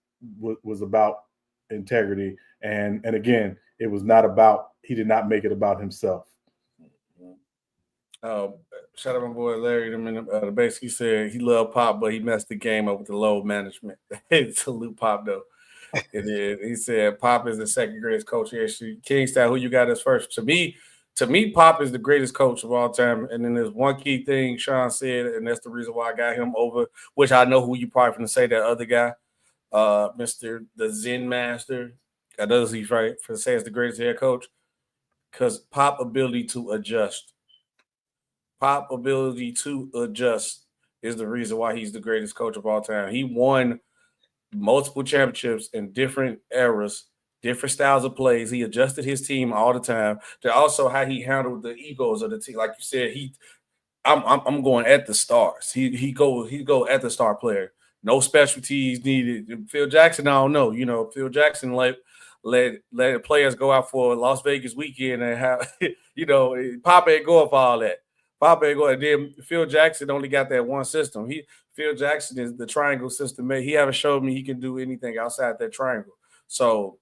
about integrity. And again, it was not about, he did not make it about himself. Shout out my boy Larry. Basically said he loved Pop, but he messed the game up with the load management. Salute Pop though. He said Pop is the second greatest coach here. Kingstown, who you got as first? To me, Pop is the greatest coach of all time. And then there's one key thing Sean said, and that's the reason why I got him over, which I know who you probably going to say, that other guy, Mr. the Zen Master. I know he's right for saying it's the greatest head coach, because Pop ability to adjust. Pop ability to adjust is the reason why he's the greatest coach of all time. He won multiple championships in different eras, different styles of plays. He adjusted his team all the time. To also how he handled the egos of the team. Like you said, I'm going at the stars. He go at the star player. No specialties needed. Phil Jackson, I don't know. You know, Phil Jackson let players go out for Las Vegas weekend and have, you know, Pop ain't going for all that. Pop ain't going. And then Phil Jackson only got that one system. Phil Jackson is the triangle system. He haven't showed me he can do anything outside that triangle. So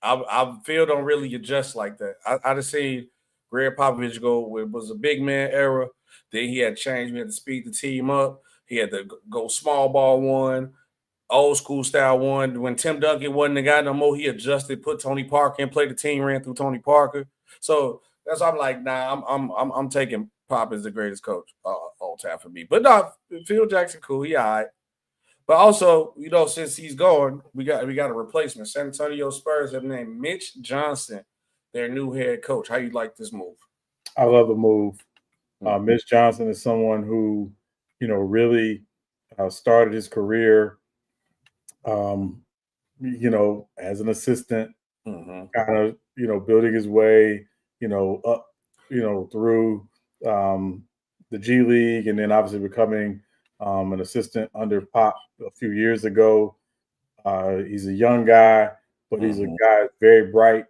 I Phil don't really adjust like that. I just seen Gregg Popovich go. It was a big man era. Then he had changed. We had to speed the team up. He had to go small ball one, old school style one. When Tim Duncan wasn't the guy no more, he adjusted, put Tony Parker in, played the team, ran through Tony Parker. So that's why I'm like, nah, I'm taking Pop as the greatest coach all time for me. But no, Phil Jackson, cool, he all right. But also, you know, since he's gone, we got a replacement. San Antonio Spurs have named Mitch Johnson their new head coach. How you like this move? I love the move. Mitch Johnson is someone who, you know, really started his career, you know, as an assistant, kind of, you know, building his way, you know, up, you know, through the G League, and then obviously becoming an assistant under Pop a few years ago. He's a young guy, but he's a guy very bright,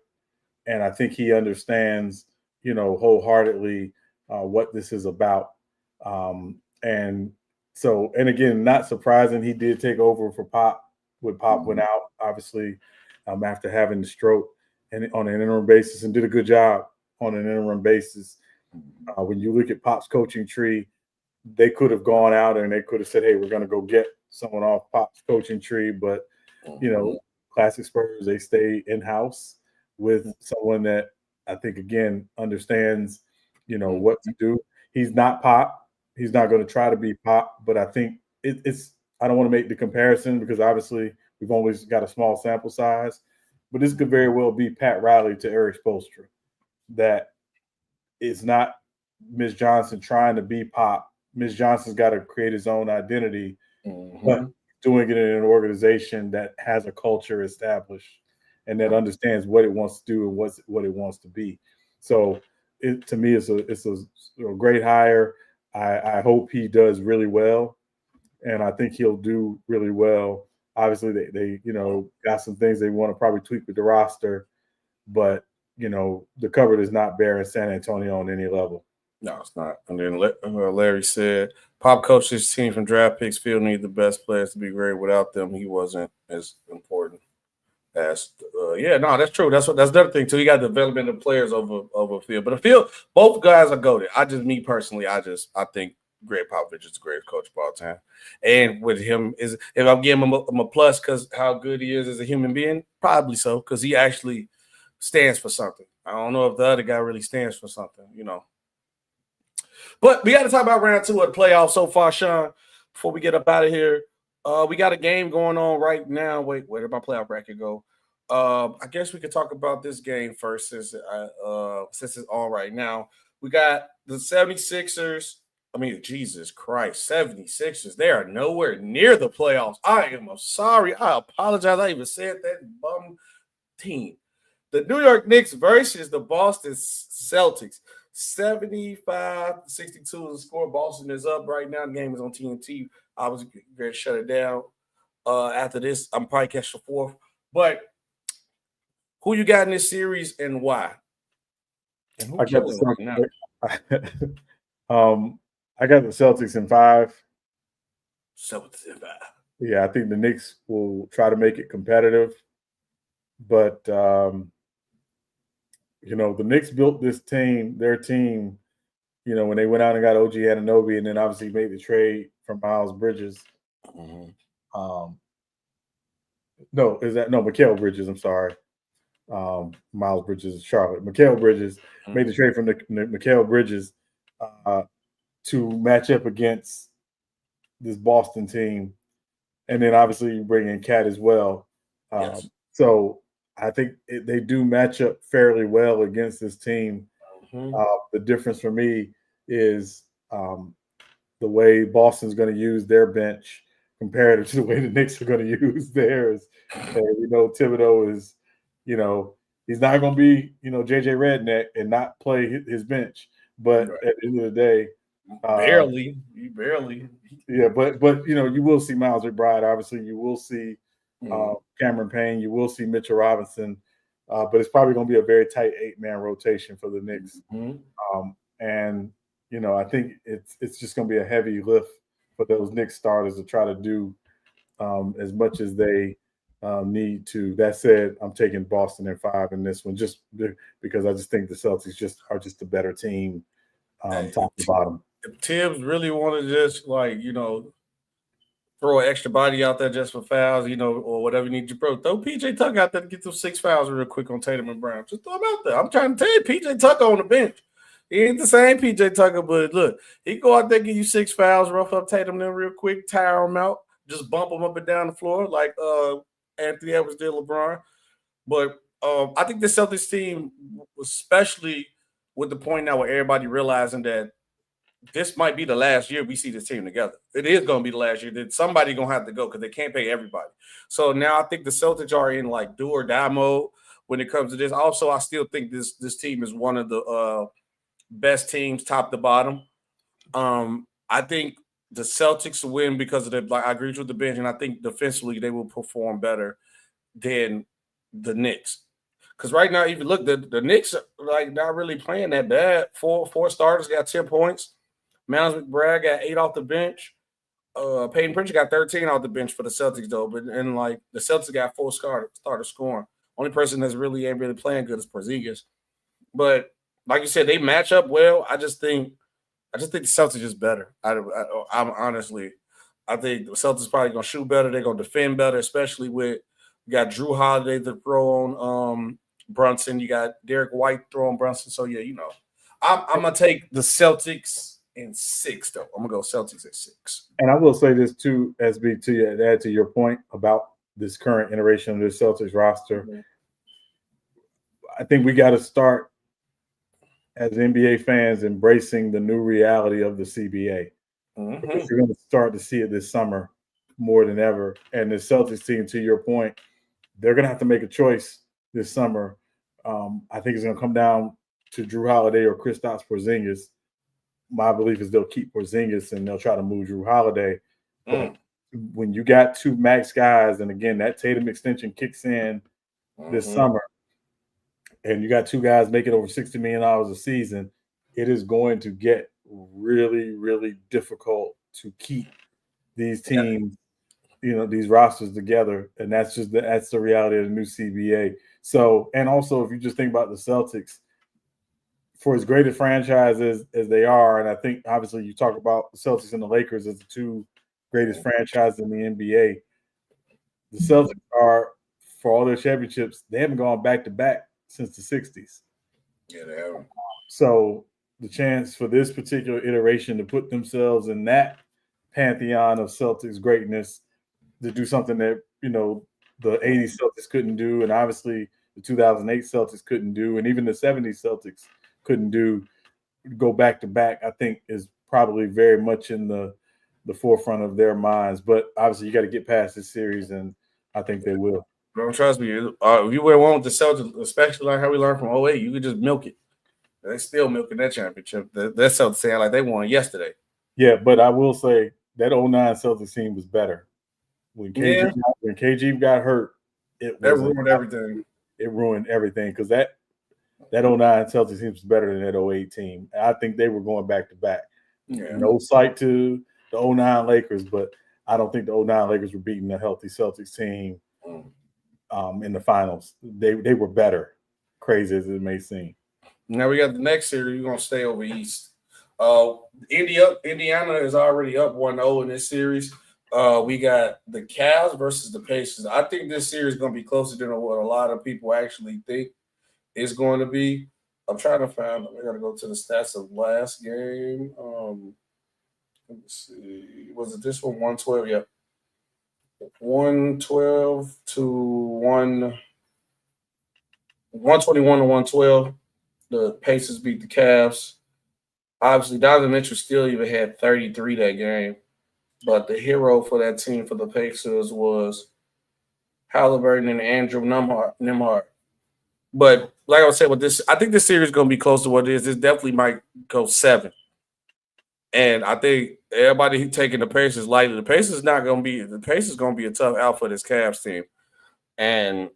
and I think he understands, wholeheartedly what this is about. And again, not surprising, he did take over for Pop when Pop went out, obviously, after having the stroke, and on an interim basis, and did a good job on an interim basis. When you look at Pop's coaching tree, they could have gone out and they could have said, hey, we're going to go get someone off Pop's coaching tree. But, classic Spurs, they stay in-house with someone that I think, again, understands, what to do. He's not Pop. He's not going to try to be Pop. But I think it's – I don't want to make the comparison because obviously we've always got a small sample size. But this could very well be Pat Riley to Eric Spoelstra. That it's not Ms. Johnson trying to be Pop. Ms. Johnson's got to create his own identity, but doing it in an organization that has a culture established and that understands what it wants to do and what it wants to be. So to me, it's a great hire. I hope he does really well, and I think he'll do really well. Obviously, they got some things they want to probably tweak with the roster, but the cupboard is not bare in San Antonio on any level. No, it's not. And then Larry said, Pop coached his team from draft picks. Field need the best players to be great. Without them, he wasn't as important as. That's true. That's the other thing too. He got development of players over field, but the field, both guys are goated. Me personally, I think Gregg Popovich is the greatest coach of all time. And with him, if I'm giving him a plus because how good he is as a human being, probably so, because he actually stands for something. I don't know if the other guy really stands for something, But we got to talk about round 2 of the playoffs so far, Sean, before we get up out of here. We got a game going on right now. Wait, where did my playoff bracket go? I guess we could talk about this game first since it's on right now. We got the 76ers. Jesus Christ, 76ers. They are nowhere near the playoffs. I am sorry. I apologize. I even said that bum team. The New York Knicks versus the Boston Celtics. 75-62 is the score. Boston is up right now. The game is on TNT. I was going to shut it down. After this, I'm probably catch the 4th. But who you got in this series and why? And who I got the Celtics in 5. Celtics in 5. Yeah, I think the Knicks will try to make it competitive. But, the Knicks built their team, when they went out and got OG Anunoby and then obviously made the trade for Miles Bridges. Mikal Bridges, I'm sorry. Miles Bridges is Charlotte. Mikal Bridges made the trade from Mikal Bridges to match up against this Boston team. And then obviously you bring in Cat as well. Yes. So I think they do match up fairly well against this team. The difference for me is the way Boston's going to use their bench compared to the way the Knicks are going to use theirs. Thibodeau is, he's not going to be, JJ Redneck and not play his bench. But at the end of the day, barely. Yeah, but you will see Miles McBride. Obviously, you will see Cameron Payne. You will see Mitchell Robinson. But it's probably going to be a very tight 8-man rotation for the Knicks. I think it's just going to be a heavy lift for those Knicks starters to try to do as much as they need to. That said, I'm taking Boston in 5 in this one just because I just think the Celtics are just a better team top to bottom. If Tibbs really wanted to just throw an extra body out there just for fouls, or whatever you need to throw PJ Tucker out there to get those 6 fouls real quick on Tatum and Brown. Just throw him out there. I'm trying to tell you, PJ Tucker on the bench. He ain't the same PJ Tucker, but look, he go out there, give you 6 fouls, rough up Tatum then real quick, tire him out, just bump him up and down the floor like Anthony Edwards did LeBron. But I think the Celtics team, especially with the point now where everybody realizing that this might be the last year we see this team together. It is going to be the last year. That somebody going to have to go because they can't pay everybody. So now I think the Celtics are in do or die mode when it comes to this. Also, I still think this team is one of the best teams top to bottom. I think the Celtics win because of the. Like I agree with the bench, and I think defensively they will perform better than the Knicks. Because right now, if you look, the Knicks are like not really playing that bad. Four starters got 10 points. Miles McBride got 8 off the bench. Peyton Pritchard got 13 off the bench for the Celtics, though. But and like the Celtics got 4 starters scoring. Only person that's really ain't really playing good is Porzingis. But like you said, they match up well. I just think the Celtics is better. I'm honestly, I think the Celtics probably gonna shoot better. They're gonna defend better, especially with you got Drew Holiday to throw on Brunson. You got Derek White throwing Brunson. So yeah, I'm gonna take the Celtics in 6 though. I'm gonna go Celtics at 6. And I will say this too, SB, to add to your point about this current iteration of the Celtics roster. Mm-hmm. I think we got to start as NBA fans embracing the new reality of the CBA. Mm-hmm. Because you're going to start to see it this summer more than ever. And the Celtics team, to your point, they're going to have to make a choice this summer. I think it's going to come down to Drew Holiday or Kristaps Porzingis. My belief is they'll keep Porzingis and they'll try to move Drew Holiday. But when you got 2 max guys, and again, that Tatum extension kicks in this summer, and you got 2 guys making over $60 million a season, it is going to get really, really difficult to keep these teams, these rosters together. And that's the reality of the new CBA. So, and also if you just think about the Celtics, for as great a franchise as they are, and I think obviously you talk about the Celtics and the Lakers as the 2 greatest franchises in the NBA, the Celtics are, for all their championships, they haven't gone back-to-back since the 60s. Yeah, they haven't. So the chance for this particular iteration to put themselves in that pantheon of Celtics greatness, to do something that, the 80s Celtics couldn't do, and obviously the 2008 Celtics couldn't do, and even the 70s Celtics couldn't do, go back-to-back, I think is probably very much in the forefront of their minds. But obviously you got to get past this series, and I think they will. Don't trust me. If you would want with the Celtics, especially like how we learned from 08, you could just milk it. They still milking that championship. That Celtics saying like they won yesterday. Yeah, but I will say that 09 Celtics team was better. When KG got hurt, it ruined everything. It ruined everything because that 09 Celtics team was better than that 08 team. I think they were going back to back. Yeah. No sight to the 09 Lakers, but I don't think the 09 Lakers were beating a healthy Celtics team in the finals. They were better, crazy as it may seem. Now we got the next series. We're gonna stay over East. Indiana is already up 1-0 in this series. We got the Cavs versus the Pacers. I think this series is gonna be closer than what a lot of people actually think it's going to be. I'm trying to find. I gotta go to the stats of last game. Let me see. Was it this one? 112. Yeah. 112 to 121 to 112. The Pacers beat the Cavs. Obviously, Donovan Mitchell still even had 33 that game. But the hero for that team for the Pacers was Halliburton and Andrew Nembhard. But like I said, with this, I think this series is going to be close to what it is. This definitely might go 7. And I think everybody taking the Pacers lightly. The Pacers going to be a tough out for this Cavs team. And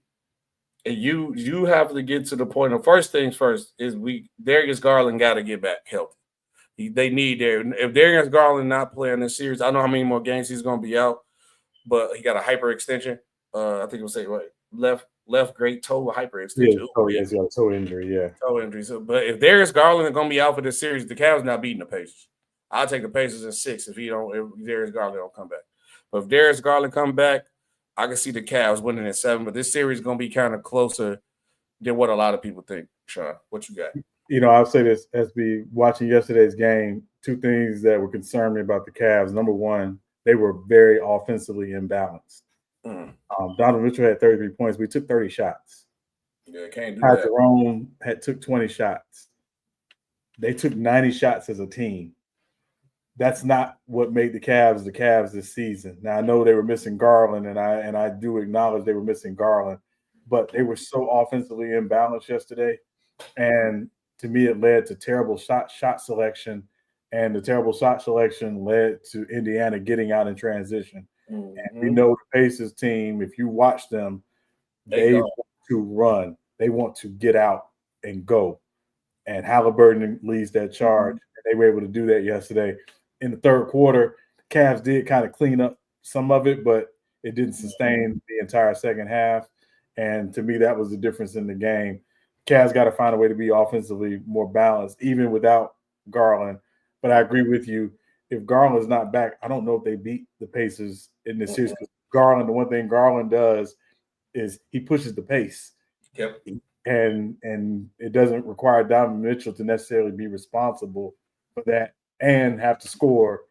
you have to get to the point of first things first is Darius Garland got to get back healthy. They need if Darius Garland not playing this series, I don't know how many more games he's going to be out, but he got a hyperextension. I think it was left great toe hyperextension. Yeah, he's got a toe injury. Yeah, toe injury. So, but if Darius Garland is going to be out for this series, the Cavs not beating the Pacers. I'll take the Pacers in 6 if Darius Garland don't come back. But if Darius Garland come back, I can see the Cavs winning at 7. But this series is going to be kind of closer than what a lot of people think. Sean, what you got? I'll say this, SB, watching yesterday's game, 2 things that were concerned me about the Cavs. Number one, they were very offensively imbalanced. Donovan Mitchell had 33 points. We took 30 shots. Yeah, can't do that. Jerome took 20 shots. They took 90 shots as a team. That's not what made the Cavs this season. Now, I know they were missing Garland, and I do acknowledge they were missing Garland, but they were so offensively imbalanced yesterday. And to me, it led to terrible shot selection and the terrible shot selection led to Indiana getting out in transition. Mm-hmm. And we know the Pacers team, if you watch them, they want to run. They want to get out and go. And Halliburton leads that charge. And they were able to do that yesterday. In the third quarter, Cavs did kind of clean up some of it, but it didn't sustain the entire second half. And to me, that was the difference in the game. Cavs got to find a way to be offensively more balanced, even without Garland. But I agree with you. If Garland's not back, I don't know if they beat the Pacers in this series. Because Garland, the one thing Garland does is he pushes the pace. Yep. And it doesn't require Donovan Mitchell to necessarily be responsible for that and have to score,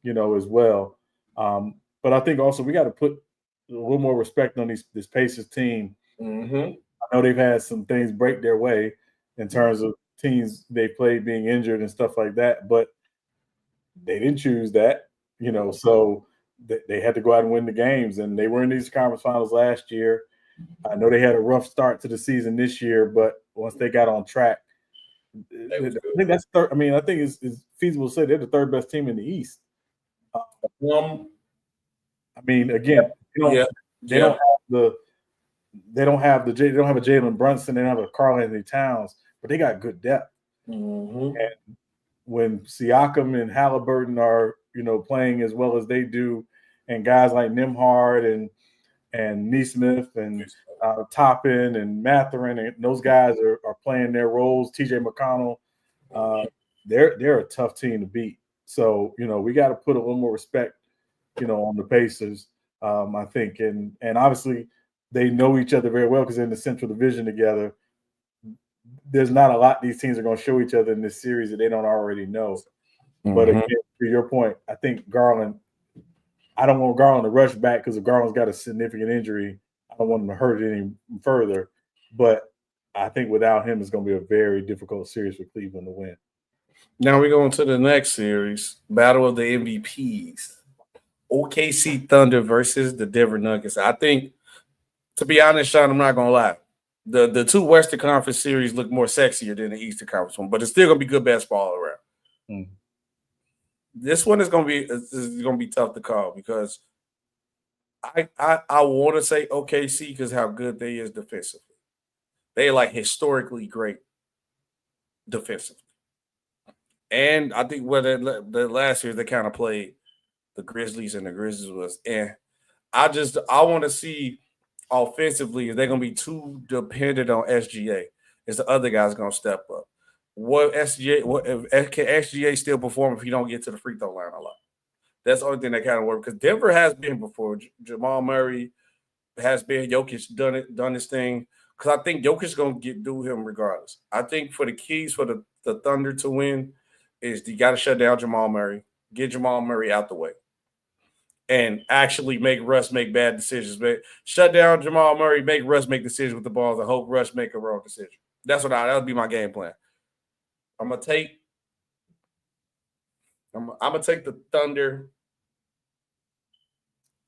as well. But I think also we got to put a little more respect on this Pacers team. Mm-hmm. I know they've had some things break their way in terms of teams they played being injured and stuff like that, but they didn't choose that, so they had to go out and win the games, and they were in these conference finals last year. I know they had a rough start to the season this year, but once they got on track, I think that's third. I mean, I think it's feasible to say they're the third best team in the East. I mean, again, they don't have a Jalen Brunson, they don't have a Karl Anthony Towns, but they got good depth. Mm-hmm. And when Siakam and Halliburton are, playing as well as they do, and guys like Nembhard and Nesmith and Toppin and Mathurin, and those guys are playing their roles. TJ McConnell, they're a tough team to beat. So, we got to put a little more respect, on the Pacers, I think. And obviously they know each other very well because they're in the Central Division together. There's not a lot these teams are going to show each other in this series that they don't already know. Mm-hmm. But again, to your point, I think Garland, I don't want Garland to rush back because if Garland's got a significant injury, I don't want him to hurt it any further. But I think without him, it's going to be a very difficult series for Cleveland to win. Now we're going to the next series, Battle of the MVPs. OKC Thunder versus the Denver Nuggets. I think, to be honest, Sean, I'm not going to lie. The two Western Conference series look more sexier than the Eastern Conference one, but it's still going to be good basketball all around. Mm-hmm. This one is going to be tough to call because I want to say OKC because how good they is defensively. They like historically great defensively. And I think the last year they kind of played the Grizzlies, and the Grizzlies was I want to see offensively if they're going to be too dependent on SGA. Is the other guys going to step up? Can SGA still perform if he don't get to the free throw line a lot? That's the only thing that kind of works because Denver has been before. Jamal Murray has been. Jokic done this thing because I think Jokic is going to do him regardless. I think for the keys for the Thunder to win is you got to shut down Jamal Murray, get Jamal Murray out the way, and actually make Russ make bad decisions. But shut down Jamal Murray, make Russ make decisions with the balls, and hope Russ make a wrong decision. That would be my game plan. I'm gonna take the Thunder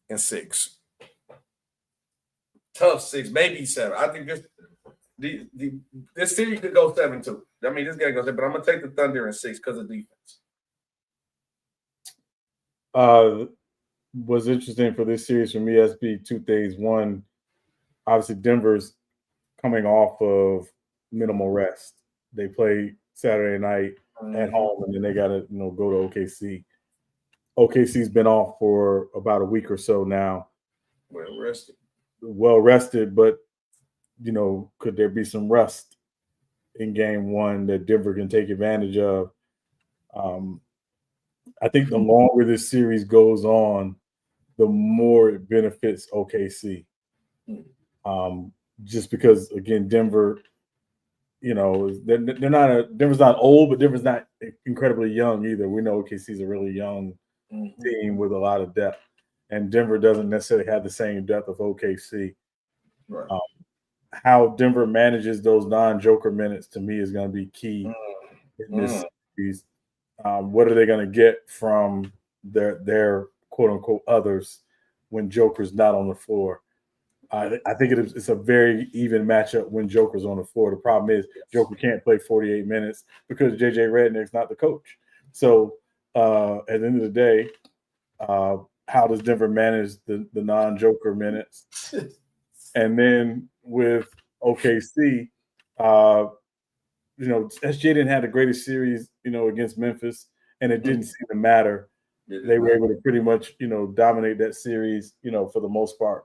in 6. Tough 6, maybe 7. I think this series could go 7-2. I mean, this game goes 7, but I'm gonna take the Thunder in 6 because of defense. What's interesting for this series for me has to be 2 things. One, obviously Denver's coming off of minimal rest. They play Saturday night at home, and then they got to go to OKC. OKC's been off for about a week or so now. Well rested, but could there be some rust in game 1 that Denver can take advantage of? I think the longer this series goes on, the more it benefits OKC. Just because, again, Denver, Denver's not old, but Denver's not incredibly young either. We know OKC's a really young team with a lot of depth, and Denver doesn't necessarily have the same depth of OKC. Right. How Denver manages those non-Joker minutes to me is going to be key in this series. What are they going to get from their quote-unquote others when Joker's not on the floor? I think it's a very even matchup when Joker's on the floor. The problem is Joker can't play 48 minutes because J.J. Redick's not the coach. So at the end of the day, how does Denver manage the non-Joker minutes? And then with OKC, SJ didn't have the greatest series, against Memphis, and it didn't seem to matter. They were able to pretty much, dominate that series, for the most part.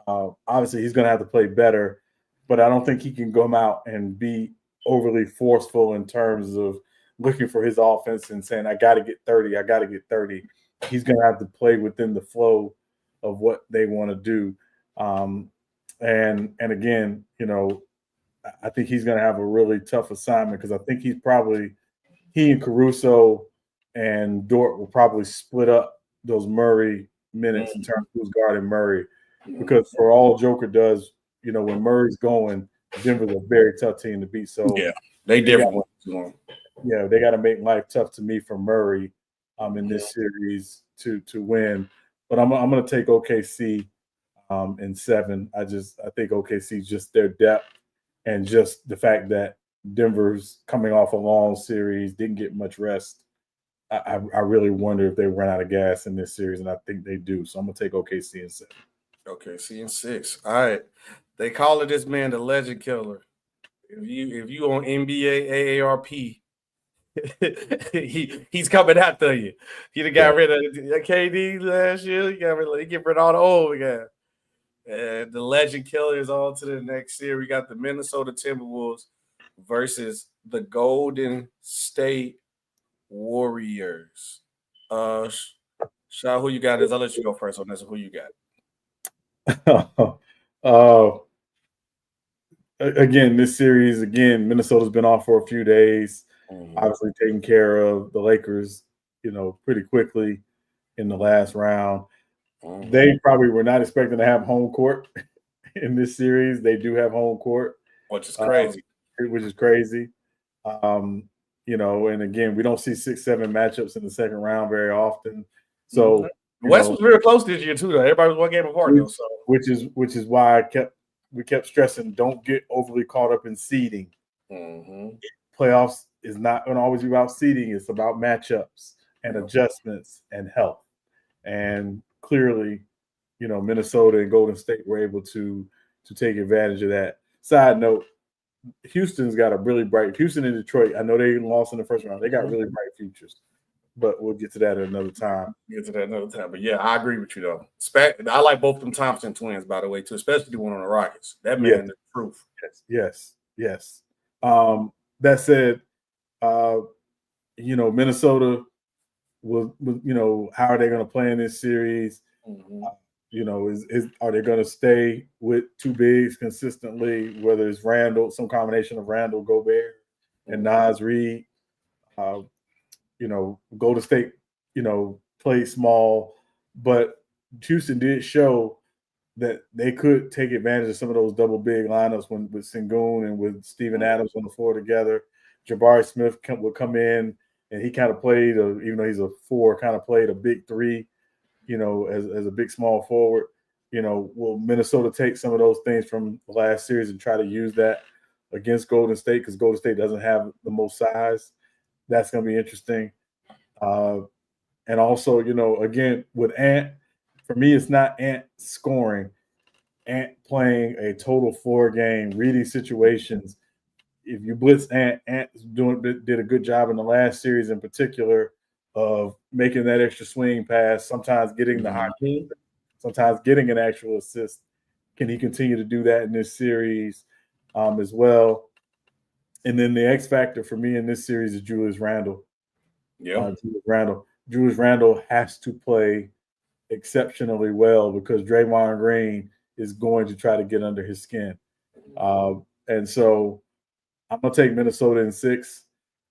Obviously, he's going to have to play better, but I don't think he can come out and be overly forceful in terms of looking for his offense and saying, I got to get 30, I got to get 30. He's going to have to play within the flow of what they want to do. And again, I think he's going to have a really tough assignment because I think he and Caruso and Dort will probably split up those Murray minutes in terms of who's guarding Murray. Because for all Joker does, when Murray's going, Denver's a very tough team to beat. So they different. They got to make life tough to me for Murray in this series to win. But I'm going to take OKC in 7. I think OKC just their depth and just the fact that Denver's coming off a long series, didn't get much rest. I really wonder if they run out of gas in this series, and I think they do. So I'm going to take OKC in 7. OKC in 6. All right. They call this man the legend killer. If you on NBA AARP, he's coming after you. He done got rid of KD last year. He get rid of all the old guys. And the legend killer is on to the next series. We got the Minnesota Timberwolves versus the Golden State Warriors. Shaw, who you got? I'll let you go first on this. Who you got? Again, this series, Minnesota's been off for a few days. Obviously taking care of the Lakers, pretty quickly in the last round. They probably were not expecting to have home court in this series. They do have home court, which is crazy. And again, we don't see 6-7 matchups in the second round very often. So West was real close this year too, though. Everybody was one game apart, though. So which is why we kept stressing, don't get overly caught up in seeding. Playoffs is not going to always be about seeding. It's about matchups and adjustments and health. And clearly, Minnesota and Golden State were able to take advantage of that. Side note, Houston's got a really bright – Houston and Detroit, I know they lost in the first round. They got really bright futures. But we'll get to that at another time. But, yeah, I agree with you, though. I like both them Thompson twins, by the way, too, especially the one on the Rockets. That man is the truth. Yes. That said, Minnesota will how are they going to play in this series? Are they going to stay with two bigs consistently, whether it's Randall, some combination of Randall, Gobert, and Naz Reid? Golden State, played small, but Houston did show that they could take advantage of some of those double big lineups with Sengun and with Steven Adams on the floor together. Jabari Smith would come in, and he kind of played, even though he's a 4, kind of played a big 3, as a big small forward. Will Minnesota take some of those things from the last series and try to use that against Golden State, because Golden State doesn't have the most size? That's going to be interesting. And also, again, with Ant, for me, it's not Ant scoring. Ant playing a total floor game, reading situations. If you blitz Ant did a good job in the last series in particular of making that extra swing pass, sometimes getting the high kick, sometimes getting an actual assist. Can he continue to do that in this series as well? And then the X factor for me in this series is Julius Randle. Julius Randle has to play exceptionally well because Draymond Green is going to try to get under his skin. And so I'm going to take Minnesota in 6.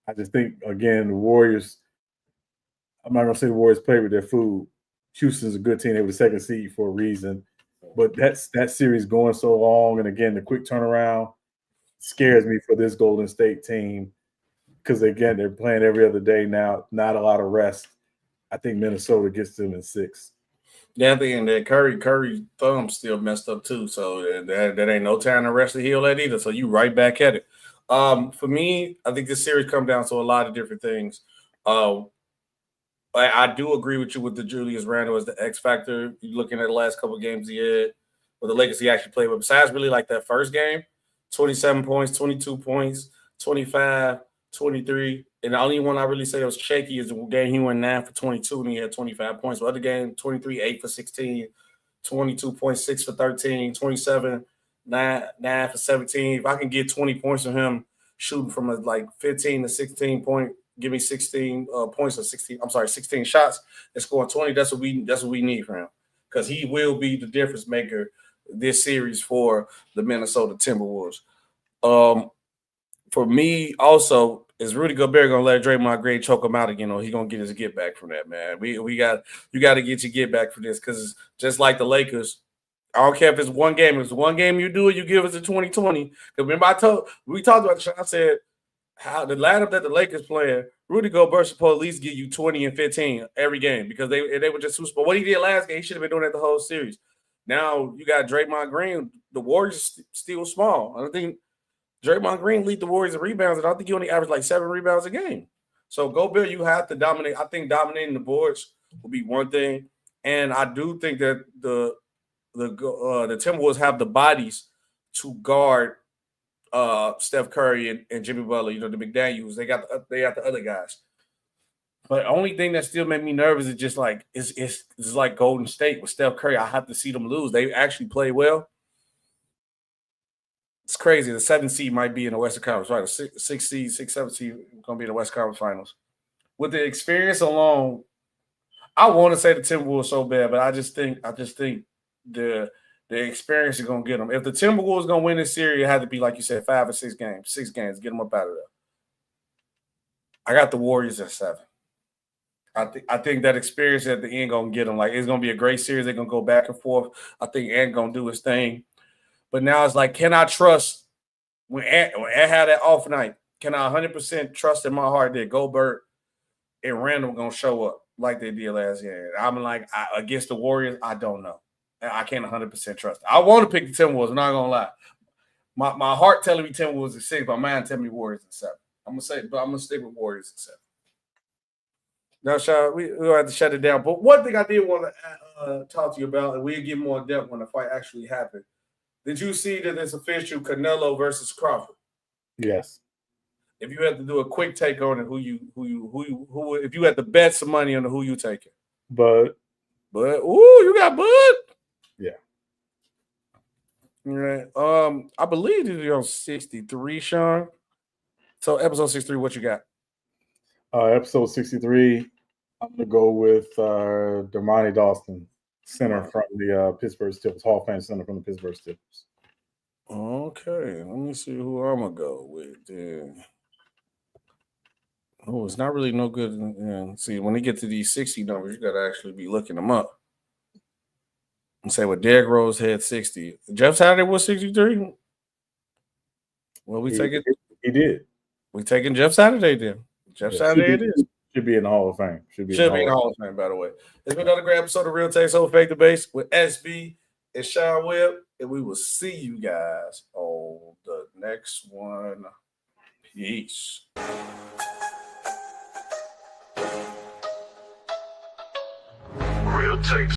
I just think, again, the Warriors, I'm not going to say the Warriors play with their food. Houston's a good team. They were the second seed for a reason. But that series going so long, and, again, the quick turnaround scares me for this Golden State team because, again, they're playing every other day now, not a lot of rest. I think Minnesota gets them in 6. Yeah, I think that Curry thumb's still messed up too, so that ain't no time to rest to heal that either. So you right back at it. For me, I think this series comes down to a lot of different things. I do agree with you with the Julius Randle as the X factor. You're looking at the last couple of games he had with the Lakers he actually played with. Besides really like that first game, 27 points, 22 points, 25, 23. And the only one I really say that was shaky is the game he went 9 for 22 and he had 25 points. The other game, 23, 8 for 16, 22.6 for 13, 27, 9 for 17. If I can get 20 points from him shooting from like 15 to 16 point, give me 16 points or 16 shots and scoring 20. That's what we need from him because he will be the difference maker this series for the Minnesota Timberwolves. For me, also, is Rudy Gobert gonna let Draymond Green choke him out again, or he gonna get his get back from that, man? You got to get your get back for this because just like the Lakers, I don't care if it's one game. If it's one game you do it, you give us a 2020. Because remember, we talked about the. I said how the lineup that the Lakers playing, Rudy Gobert supposed at least give you 20 and 15 every game because they were just too small. What he did last game, he should have been doing that the whole series. Now you got Draymond Green. The Warriors still small. I don't think Draymond Green lead the Warriors in rebounds, and I think he only averaged like 7 rebounds a game. So Gobert, you have to dominate. I think dominating the boards will be one thing, and I do think that the Timberwolves have the bodies to guard Steph Curry and Jimmy Butler. You know the McDaniels. They got the other guys. But the only thing that still made me nervous is just like it's like Golden State with Steph Curry. I have to see them lose. They actually play well. It's crazy. The 7th seed might be in the Western Conference, right? The 6th seed, 6th, 7th seed going to be in the Western Conference Finals. With the experience alone, I want to say the Timberwolves so bad, but I just think the experience is going to get them. If the Timberwolves going to win this series, it had to be, like you said, 5 or 6 games. 6 games, get them up out of there. I got the Warriors at 7. I think that experience at the end going to get them. Like, it's going to be a great series. They're going to go back and forth. I think Ant going to do his thing. But now it's like, can I trust when Ant had that off night? Can I 100% trust in my heart that Gobert and Randall going to show up like they did last year? I'm like, against the Warriors, I don't know. I can't 100% trust. I want to pick the Timberwolves. I'm not going to lie. My heart telling me Timberwolves at 6, but my mind telling me Warriors at 7. I'm going to stick with Warriors at 7. Now, Sean, we'll have to shut it down. But one thing I did want to talk to you about, and we'll get more in depth when the fight actually happened. Did you see that it's official Canelo versus Crawford? Yes. If you had to do a quick take on it, who if you had to bet some money on who you taking? Bud. You got Bud? Yeah. All right. I believe you're on 63, Sean. So episode 63, what you got? Episode 63, I'm gonna go with Dermontti Dawson, center from the Pittsburgh Steelers, Hall of Fame center from the Pittsburgh Steelers. Okay, let me see who I'm gonna go with then. Oh, it's not really no good. Yeah. See, when they get to these 60 numbers, you gotta actually be looking them up. And say what Derrick Rose had 60. Jeff Saturday was 63. Well, we take it. He did. We taking Jeff Saturday then. Jeff Saturday it is. Should be in the Hall of Fame. Should be in the Hall of Fame, by the way. It's been another great episode of Real Takes Over Fake Debates with SB and Sean Webb. And we will see you guys on the next one. Peace. Real takes.